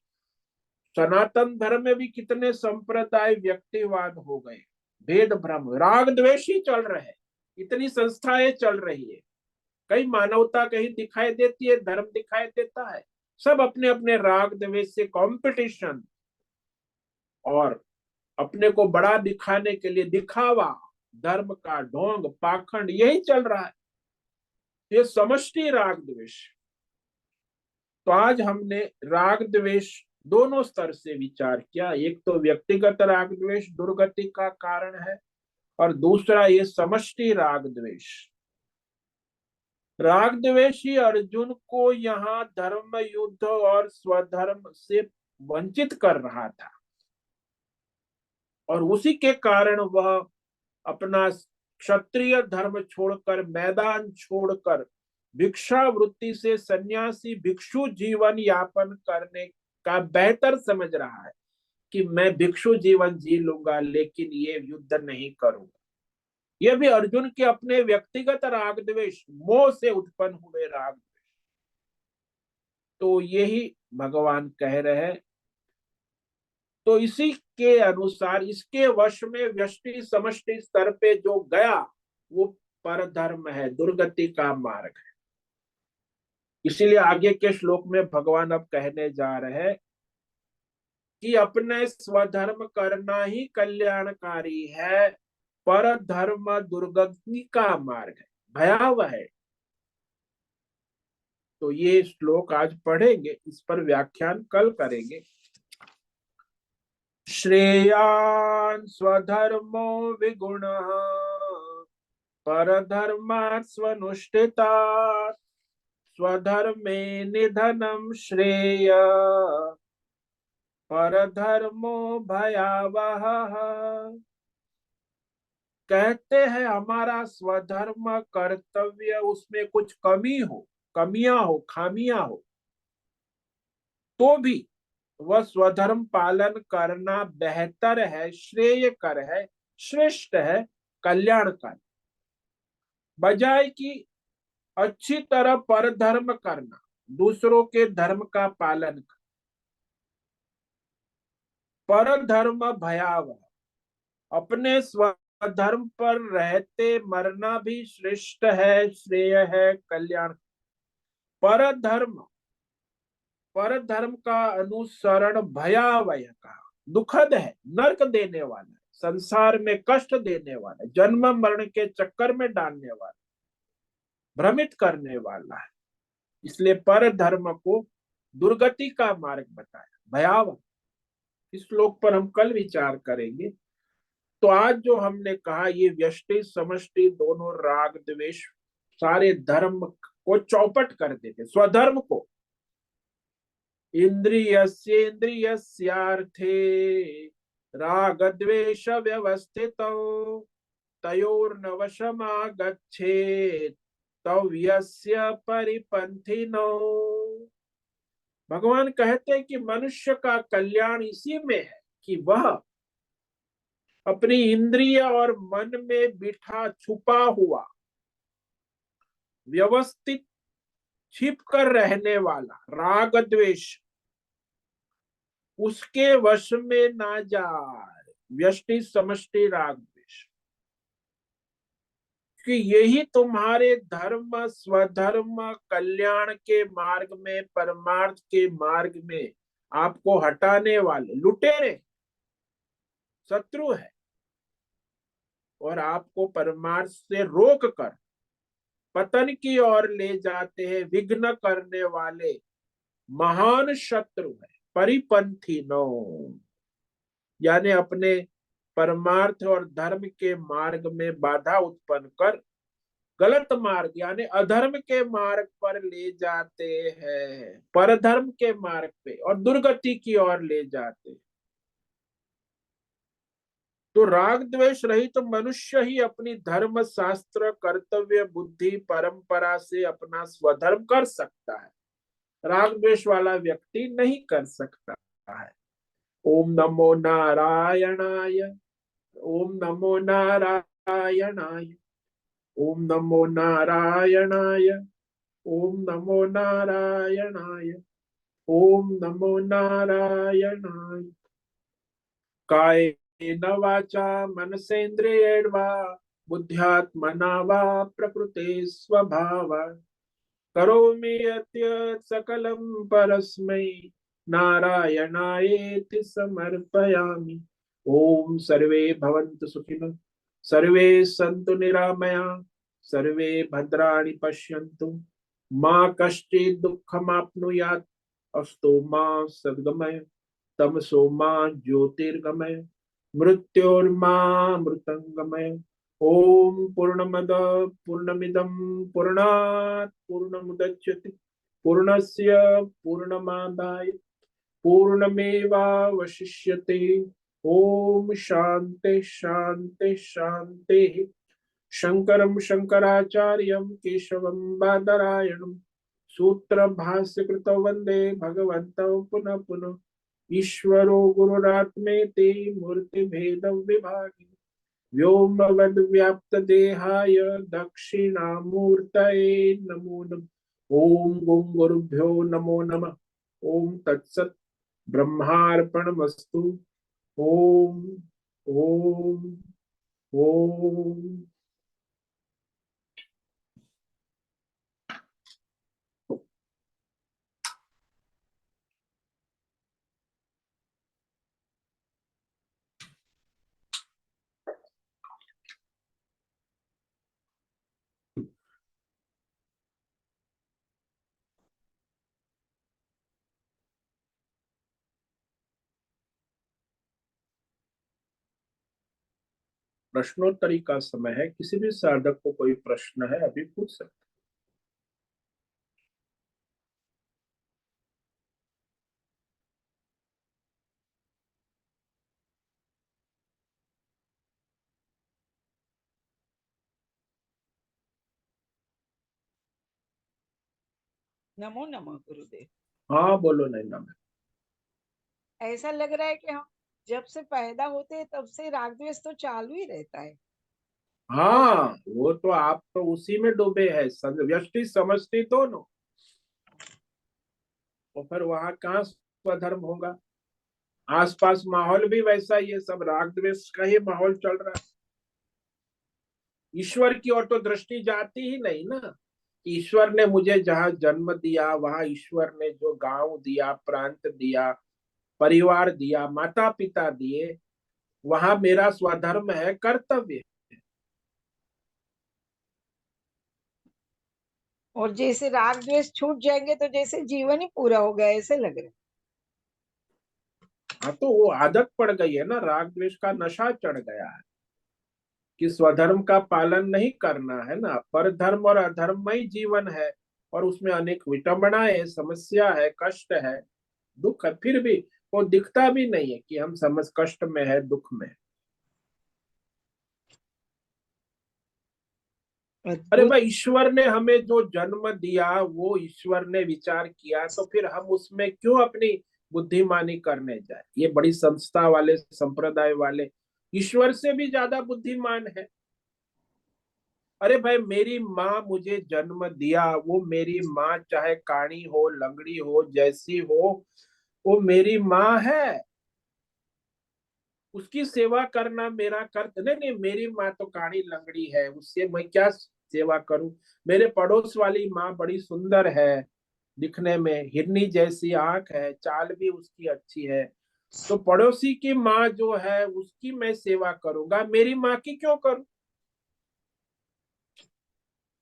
सनातन धर्म में भी कितने संप्रदाय व्यक्तिवाद हो गए, भेद भ्रम, राग द्वेष ही चल रहे हैं, इतनी संस्थाएं चल रही है। कहीं मानवता कहीं दिखाई देती है, धर्म दिखाई देता है? सब अपने अपने राग द्वेष से कंपटीशन और अपने को बड़ा दिखाने के लिए दिखावा, धर्म का ढोंग पाखंड, यही चल रहा है। ये समष्टि राग द्वेष। तो आज हमने राग द्वेष दोनों स्तर से विचार किया। एक तो व्यक्तिगत राग द्वेष दुर्गति का कारण है, और दूसरा ये समष्टि राग द्वेष। राग द्वेष ही अर्जुन को यहाँ धर्म युद्ध और स्वधर्म से वंचित कर रहा था, और उसी के कारण वह अपना क्षत्रिय धर्म छोड़कर, मैदान छोड़कर, भिक्षा वृत्ति से सन्यासी भिक्षु जीवन यापन करने का बेहतर समझ रहा है कि मैं भिक्षु जीवन जी लूंगा लेकिन ये युद्ध नहीं करूंगा। ये भी अर्जुन के अपने व्यक्तिगत राग द्वेष, मोह से उत्पन्न हुए राग द्वेष। तो यही भगवान कह रहे हैं। तो इसी के अनुसार इसके वश में व्यष्टि समष्टि स्तर पे जो गया वो परधर्म है, दुर्गति का मार्ग है। इसीलिए आगे के श्लोक में भगवान अब कहने जा रहे हैं कि अपने स्वधर्म करना ही कल्याणकारी है, पर धर्म दुर्गति का मार्ग है, भयावह है। तो ये श्लोक आज पढ़ेंगे, इस पर व्याख्यान कल करेंगे। श्रेयान् स्वधर्मो विगुणः परधर्मात् स्वनुष्ठितात् स्वधर्मे निधनं श्रेय परधर्मो भयावहः। कहते हैं हमारा स्वधर्म कर्तव्य उसमें कुछ कमियां हो, खामियां हो, तो भी वह स्वधर्म पालन करना बेहतर है, श्रेयकर है, श्रेष्ठ है, कल्याणकर, बजाय कि अच्छी तरह परधर्म करना, दूसरों के धर्म का पालन कर। परधर्म भयावह, अपने स्वधर्म पर रहते मरना भी श्रेष्ठ है, श्रेय है, कल्याण। परधर्म परधर्म का अनुसरण भयावह कहा, दुखद है, नरक देने वाला है, संसार में कष्ट देने वाला है, जन्म मरण के चक्कर में डालने वाला, भ्रमित करने वाला है। इसलिए पर धर्म को दुर्गति का मार्ग बताया, भयावह। इस श्लोक पर हम कल विचार करेंगे। तो आज जो हमने कहा, ये व्यष्टि समष्टि दोनों राग द्वेष सारे धर्म को चौपट कर देते, स्वधर्म को। इंद्रियस्येन्द्रियस्यार्थे राग द्वेष व्यवस्थितौ तयोर्नवशमागच्छेत् तव्यस्य परिपंथिनो। भगवान कहते हैं कि मनुष्य का कल्याण इसी में है कि वह अपनी इंद्रिय और मन में बिठा छुपा हुआ, व्यवस्थित छिप कर रहने वाला राग द्वेष उसके वश में ना जाए। व्यष्टि समष्टि राग द्वेष, कि यही तुम्हारे धर्म, स्वधर्म, कल्याण के मार्ग में, परमार्थ के मार्ग में आपको हटाने वाले लुटेरे, शत्रु है, और आपको परमार्थ से रोक कर पतन की ओर ले जाते हैं। विघ्न करने वाले महान शत्रु है, परिपंथी नो, यानी अपने परमार्थ और धर्म के मार्ग में बाधा उत्पन्न कर गलत मार्ग यानी अधर्म के मार्ग पर ले जाते हैं, परधर्म के मार्ग पे और दुर्गति की ओर ले जाते हैं। तो राग द्वेष रहित तो मनुष्य ही अपनी धर्म, शास्त्र, कर्तव्य, बुद्धि, परंपरा से अपना स्वधर्म कर सकता है। राग द्वेष वाला व्यक्ति नहीं कर सकता है। ओम नमो नारायणाय, ओम नमो नारायणाय, ओम नमो नारायणाय, ओम नमो नारायणाय, ओम नमो नारायणाय। कायेन वाचा मनसेन्द्रियैर्वा बुद्ध्यात्मना वा प्रकृते स्वभावात् करोमि यद्यत् सकलं परस्मै नारायणायेति समर्पयामि। ओम सर्वे भवन्तु सुखिनः, सर्वे सन्तु निरामयाः, सर्वे भद्राणि पश्यन्तु, मा कश्चित् दुःखमाप्नुयात्। अस्तु मा सद्गमय, तमसो मा ज्योतिर्गमय, मृत्योर्मा मृतंगमय। ओम पूर्णमद पूर्णमिदं पूर्णात् पूर्णमुदच्यते पूर्णस्य पूर्णमादाय पूर्णमेवावशिष्यते। ओम शांति शांति शांति। शंकरं शंकराचार्यं केशवं बादरायणं सूत्र भाष्य कृतौ वंदे भगवन्तौ पुनः पुनः। ईश्वरो गुरुरात्मेति मूर्ति भेद विभागी व्योमवद् व्याप्त देहाय दक्षिणामूर्तये नमो नमः। ओम गुं गुरुभ्यो नमो नमः। ओम तत्सत् ब्रह्मार्पणमस्तु। ओम ओम ओम। प्रश्नोत्तरी का समय है, किसी भी साधक को कोई प्रश्न है अभी पूछ सकते। नमो नमः गुरुदेव। हाँ बोलो नैना में। ऐसा लग रहा है कि हम जब से पैदा होते हैं तब से राग द्वेष तो चालू ही रहता है। हाँ वो तो आप तो उसी में डूबे हैं, व्यष्टि समष्टि दोनों। तो फिर वहां कहाँ स्वधर्म होगा? आसपास माहौल भी वैसा ही है, सब राग द्वेष का ही माहौल चल रहा है। ईश्वर की ओर तो दृष्टि जाती ही नहीं ना। ईश्वर ने मुझे जहां जन्म दिया, वहां ईश्वर ने जो गांव दिया, प्रांत दिया, परिवार दिया, माता पिता दिए, वहां मेरा स्वधर्म है, कर्तव्य। और जैसे राग द्वेष छूट जाएंगे तो जैसे जीवन ही पूरा हो गया ऐसे लग रहा है। हाँ तो वो आदत पड़ गई है ना, राग द्वेष का नशा चढ़ गया है कि स्वधर्म का पालन नहीं करना है ना, पर धर्म और अधर्म में ही जीवन है। और उसमें अनेक विटंबनाएं है, समस्या है, कष्ट है, दुख है, फिर भी वो दिखता भी नहीं है कि हम समझ कष्ट में है, दुख में है। अरे अद्भुत। भाई, ईश्वर ने हमें जो जन्म दिया वो ईश्वर ने विचार किया, तो फिर हम उसमें क्यों अपनी बुद्धिमानी करने जाए? ये बड़ी संस्था वाले, संप्रदाय वाले ईश्वर से भी ज्यादा बुद्धिमान है। अरे भाई, मेरी माँ मुझे जन्म दिया, वो मेरी माँ चाहे काणी हो, लंगड़ी हो, जैसी हो, वो मेरी माँ है। उसकी सेवा करना मेरा कर्तव्य नहीं। नहीं, मेरी माँ तो काणी लंगड़ी है, उससे मैं क्या सेवा करूं? मेरे पड़ोस वाली माँ बड़ी सुंदर है, दिखने में हिरनी जैसी आंख है, चाल भी उसकी अच्छी है, तो पड़ोसी की माँ जो है उसकी मैं सेवा करूंगा, मेरी माँ की क्यों करूं?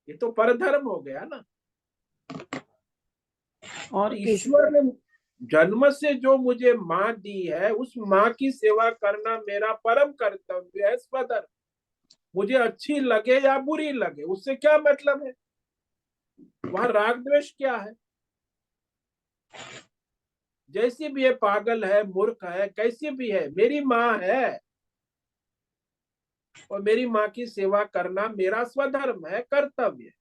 ये तो परधर्म हो गया ना। तो और किस ईश्वर ने जन्म से जो मुझे माँ दी है, उस माँ की सेवा करना मेरा परम कर्तव्य है, स्वधर्म। मुझे अच्छी लगे या बुरी लगे, उससे क्या मतलब है? वहां राग द्वेष क्या है? जैसी भी है, पागल है, मूर्ख है, कैसी भी है, मेरी माँ है, और मेरी माँ की सेवा करना मेरा स्वधर्म है, कर्तव्य है।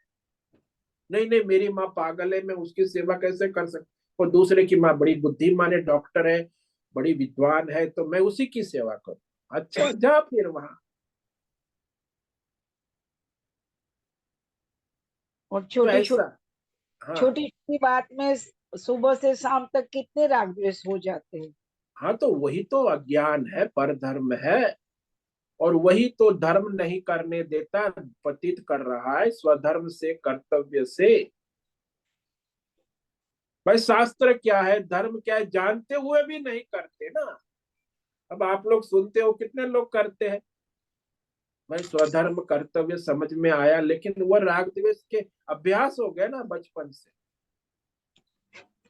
नहीं नहीं, मेरी माँ पागल है, मैं उसकी सेवा कैसे कर सकता? और दूसरे की माँ बड़ी बुद्धिमान है, डॉक्टर है, बड़ी विद्वान है, तो मैं उसी की सेवा करूं। अच्छा, जा फिर वहां। और तो छोटी छोटी ऐसा। हाँ। छोटी छोटी बात में सुबह से शाम तक कितने राग द्वेष हो जाते हैं। हाँ तो वही तो अज्ञान है, परधर्म है। और वही तो धर्म नहीं करने देता, पतित कर रहा है स्वधर्म से, कर्तव्य से। भाई शास्त्र क्या है, धर्म क्या है, जानते हुए भी नहीं करते ना। अब आप लोग सुनते हो, कितने लोग करते हैं? भाई स्वधर्म कर्तव्य समझ में आया, लेकिन वह राग द्वेष के अभ्यास हो गए ना बचपन से।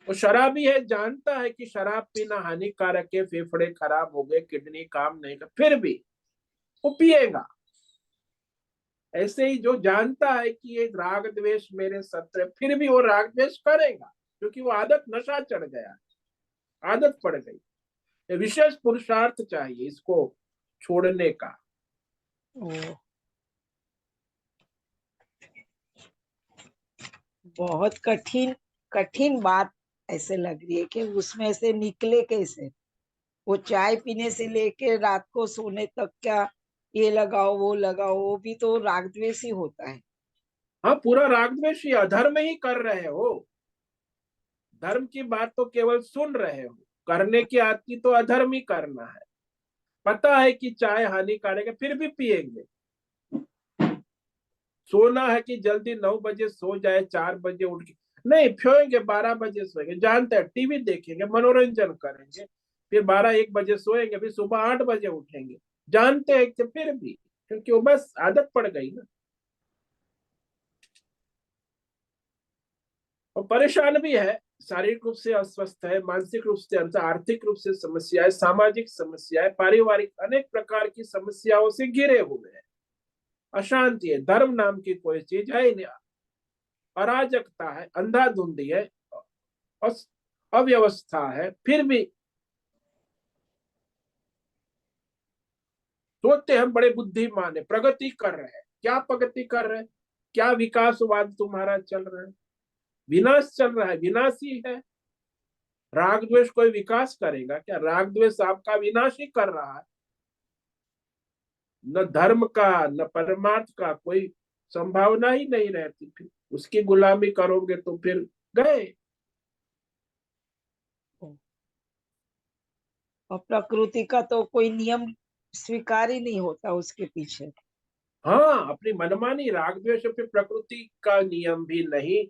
वो शराबी है, जानता है कि शराब पीना हानिकारक है, फेफड़े खराब हो गए, किडनी काम नहीं कर, फिर भी वो पिएगा। ऐसे ही जो जानता है कि ये राग द्वेष मेरे शत्रु है, फिर भी वो राग द्वेष करेगा, क्योंकि वो आदत, नशा चढ़ गया, आदत पड़ गई। ये विशेष पुरुषार्थ चाहिए इसको छोड़ने का। ओ, बहुत कठिन कठिन बात ऐसे लग रही है कि उसमें से निकले कैसे। वो चाय पीने से लेके रात को सोने तक क्या, ये लगाओ वो लगाओ, वो भी तो राग द्वेष ही होता है। हाँ, पूरा राग द्वेष ही, अधर्म ही कर रहे हो। धर्म की बात तो केवल सुन रहे हो, करने की आती तो अधर्म ही करना है। पता है कि चाय हानिकारक है, फिर भी पिएंगे। सोना है कि जल्दी 9 बजे सो जाए, 4 बजे उठ के नहीं सोएंगे, 12 बजे सोएंगे, जानते हैं, टीवी देखेंगे, मनोरंजन करेंगे, फिर 12-1 बजे सोएंगे, फिर सुबह 8 बजे उठेंगे, जानते हैं कि फिर भी, क्योंकि वो बस आदत पड़ गई ना। और परेशान भी है। शारीरिक रूप से अस्वस्थ है, मानसिक रूप से, आर्थिक रूप से समस्याएं, सामाजिक समस्याएं, पारिवारिक अनेक प्रकार की समस्याओं से घिरे हुए हैं। अशांति है, धर्म नाम की कोई चीज है ही नहीं, अराजकता है, अंधाधुंधी है, अव्यवस्था है। फिर भी सोचते हम बड़े बुद्धिमान है, प्रगति कर रहे हैं। क्या प्रगति कर रहे हैं? क्या विकासवाद तुम्हारा चल रहा है? विनाश चल रहा है, विनाशी है। राग द्वेष कोई विकास करेगा क्या? राग द्वेष आपका विनाश ही कर रहा है। न धर्म का न परमार्थ का कोई संभावना ही नहीं रहती। फिर उसकी गुलामी करोगे तो फिर गए। और प्रकृति का तो कोई नियम स्वीकार ही नहीं होता उसके पीछे। हाँ, अपनी मनमानी, राग द्वेष पे प्रकृति का नियम भी नहीं,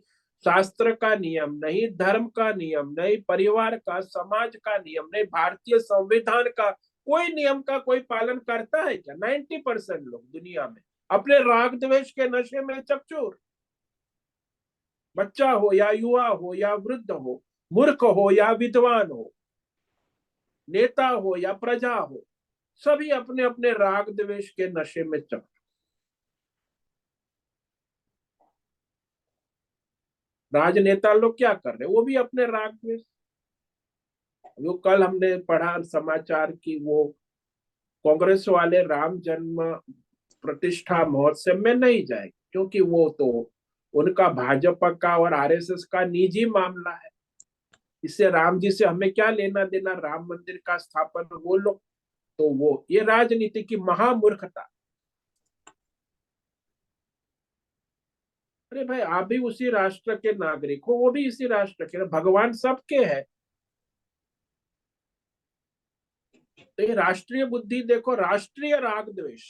शास्त्र का नियम नहीं, धर्म का नियम नहीं, परिवार का, समाज का नियम नहीं, भारतीय संविधान का कोई नियम का कोई पालन करता है क्या? 90% लोग दुनिया में अपने राग द्वेष के नशे में चकचूर। बच्चा हो या युवा हो या वृद्ध हो, मूर्ख हो या विद्वान हो, नेता हो या प्रजा हो, सभी अपने अपने राग द्वेष के नशे में चक। राजनेता लोग क्या कर रहे हैं? वो भी अपने राग द्वेष। वो कल हमने पढ़ा समाचार की वो कांग्रेस वाले राम जन्म प्रतिष्ठा महोत्सव में नहीं जाएंगे, क्योंकि वो तो उनका भाजपा का और आरएसएस का निजी मामला है। इससे राम जी से हमें क्या लेना देना? राम मंदिर का स्थापन वो लोग, तो वो ये राजनीति की महामूर्खता। अरे भाई, आप भी उसी राष्ट्र के नागरिक हो, वो भी इसी राष्ट्र के, भगवान सबके है। तो ये राष्ट्रीय बुद्धि देखो, राष्ट्रीय राग द्वेष।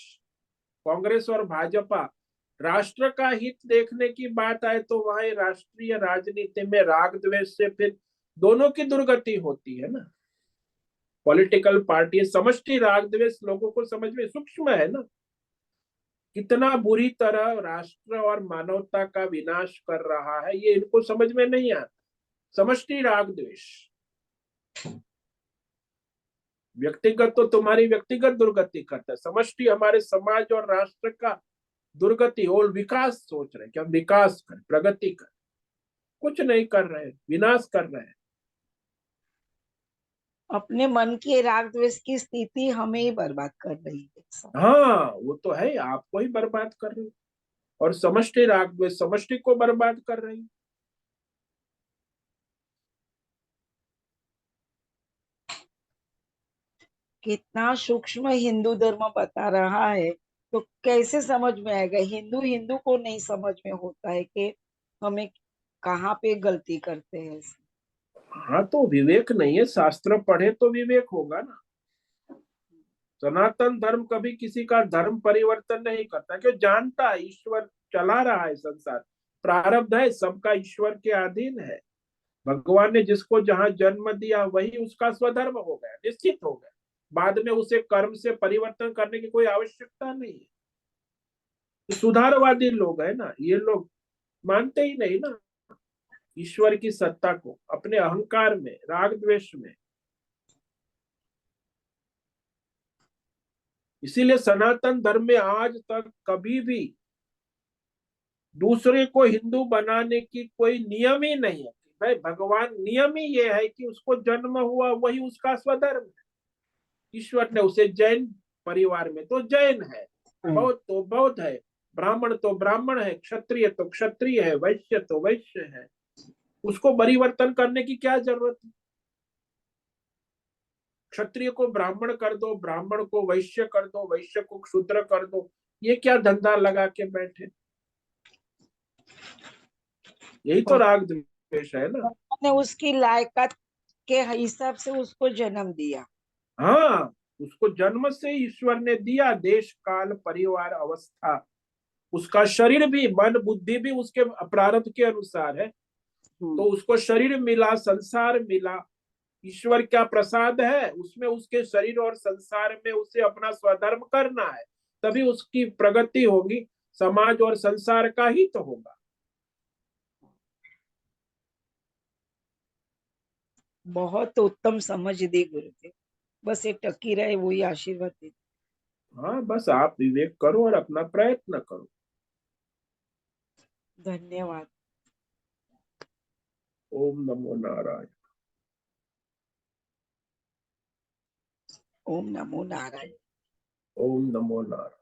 कांग्रेस और भाजपा, राष्ट्र का हित देखने की बात आए तो वहां राष्ट्रीय राजनीति में राग द्वेष से फिर दोनों की दुर्गति होती है ना। पॉलिटिकल पार्टी समष्टि राग द्वेष लोगों को समझ में सूक्ष्म है ना, कितना बुरी तरह राष्ट्र और मानवता का विनाश कर रहा है, ये इनको समझ में नहीं आता। समष्टि राग द्वेष, व्यक्तिगत तो तुम्हारी व्यक्तिगत दुर्गति करता है, समष्टि हमारे समाज और राष्ट्र का दुर्गति और विकास सोच रहे कि हम विकास करें, प्रगति करें। कुछ नहीं कर रहे, विनाश कर रहे हैं। अपने मन के राग द्वेष की स्थिति हमें ही बर्बाद कर रही है। हाँ, वो तो है, आपको ही बर्बाद कर रही और समष्टि राग द्वेष समष्टि को बर्बाद कर रही। कितना सूक्ष्म हिंदू धर्म बता रहा है, तो कैसे समझ में आएगा? हिंदू हिंदू को नहीं समझ में होता है कि हमें कहाँ पे गलती करते हैं। हाँ, तो विवेक नहीं है, शास्त्र पढ़े तो विवेक होगा ना। सनातन धर्म कभी किसी का धर्म परिवर्तन नहीं करता, क्यों? जानता है ईश्वर चला रहा है संसार, प्रारब्ध है सबका, ईश्वर के अधीन है। भगवान ने जिसको जहां जन्म दिया वही उसका स्वधर्म हो गया, निश्चित हो गया। बाद में उसे कर्म से परिवर्तन करने की कोई आवश्यकता नहीं है। तो सुधारवादी लोग है ना, ये लोग मानते ही नहीं ना ईश्वर की सत्ता को, अपने अहंकार में, राग द्वेष में। इसीलिए सनातन धर्म में आज तक कभी भी दूसरे को हिंदू बनाने की कोई नियम ही नहीं है। भाई, भगवान नियम ही ये है कि उसको जन्म हुआ वही उसका स्वधर्म है। ईश्वर ने उसे जैन परिवार में तो जैन है, बौद्ध तो बौद्ध है, ब्राह्मण तो ब्राह्मण है, क्षत्रिय तो क्षत्रिय है, वैश्य तो वैश्य है। उसको परिवर्तन करने की क्या जरूरत है? क्षत्रिय को ब्राह्मण कर दो, ब्राह्मण को वैश्य कर दो, वैश्य को शूद्र कर दो, ये क्या धंधा लगा के बैठे? यही तो और राग द्वेष है ना। ने उसकी लायकात के हिसाब से उसको जन्म दिया। हाँ, उसको जन्म से ईश्वर ने दिया, देश काल परिवार अवस्था, उसका शरीर भी, मन बुद्धि भी उसके प्रारब्ध के अनुसार है। तो उसको शरीर मिला, संसार मिला, ईश्वर क्या प्रसाद है उसमें, उसके शरीर और संसार में उसे अपना स्वधर्म करना है, तभी उसकी प्रगति होगी, समाज और संसार का हित तो होगा। बहुत उत्तम समझ दी गुरुदेव, बस ये टकी रहे वही आशीर्वाद दे। हाँ, बस आप विवेक करो और अपना प्रयत्न करो। धन्यवाद। ओम नमो नारायण। ओम नमो नारायण। ओम नमो नारायण।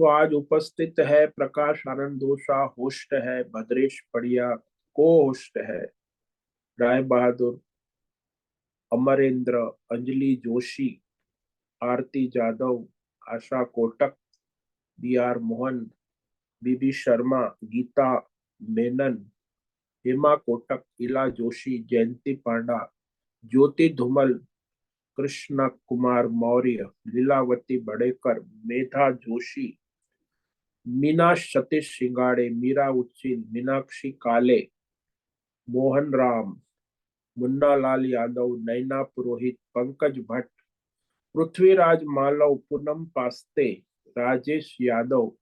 तो आज उपस्थित है प्रकाश आनंद दोषा, होस्ट है भद्रेश पड़िया, को होस्ट है राय बहादुर, अमरेंद्र, अंजलि जोशी, आरती जादव, आशा कोटक, बी आर मोहन, बीबी शर्मा, गीता मेनन, हेमा कोटक, इला जोशी, जयंती पांडा, ज्योति धूमल, कृष्ण कुमार मौर्य, लीलावती बड़ेकर, मेधा जोशी, मीना सतीश सिंगाड़े, मीरा उच्चिल, मीनाक्षी काले, मोहन राम, मुन्ना लाल यादव, नैना पुरोहित, पंकज भट्ट, पृथ्वीराज मालव, पूनम पास्ते, राजेश यादव,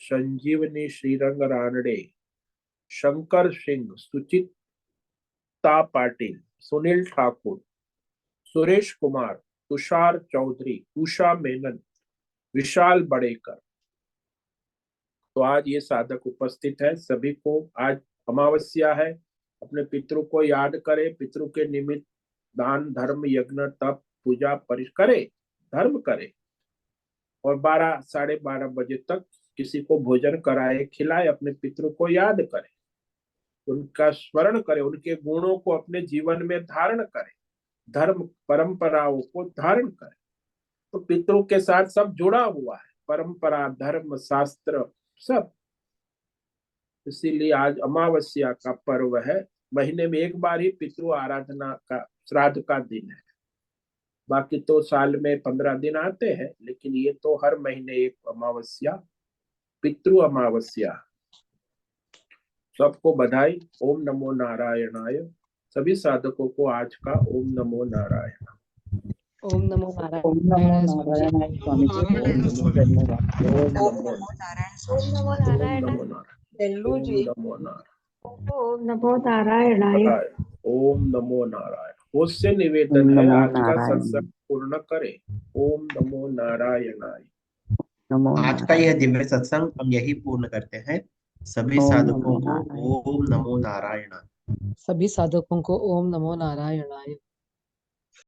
संजीवनी श्रीरंग रानडे, शंकर सिंह, सुचिता पाटिल, सुनील ठाकुर, सुरेश कुमार, तुषार चौधरी, उषा मेनन, विशाल बड़ेकर। तो आज ये साधक उपस्थित है। सभी को आज अमावस्या है, अपने पितरों को याद करे, पितरों के निमित्त दान धर्म यज्ञ तप पूजा परिश करे, धर्म करे, और 12 12:30 बजे तक किसी को भोजन कराए, खिलाए, अपने पितरों को याद करे, उनका स्मरण करे, उनके गुणों को अपने जीवन में धारण करे, धर्म परंपराओं को धारण करे। तो पितरों के साथ सब जुड़ा हुआ है, परंपरा धर्म शास्त्र सब। इसीलिए आज अमावस्या का पर्व है। महीने में एक बार ही पितृ आराधना का, श्राद्ध का दिन है। बाकी तो साल में 15 दिन आते हैं, लेकिन ये तो हर महीने एक अमावस्या, पितृ अमावस्या। सबको बधाई। ओम नमो नारायणाय। सभी साधकों को आज का ओम नमो नारायण। ओम नमो ओम नमो नारायण स्वामी जी। नारायण स्वामी जी। ओम नमो धन्यवाद। ओम ओम नमो नमो नारायण। ओम नमो ओम नारायण। नमो नारायण। डेल्लू ओम जी। नमो नारायण। ओम नमो नारायणाय। ओम नमो नारायण। उससे ओम निवेदन है नमो आज का नारायण। सत्संग पूर्ण करे। ओम नमो नारायणाय। नमो आज का नारायण। यह दिव्य सत्संग हम यही पूर्ण करते हैं। सभी ओम साधकों नमो को नारायण। ओम नमो नारायण। सभी साधकों को ओम नमो नारायणाय।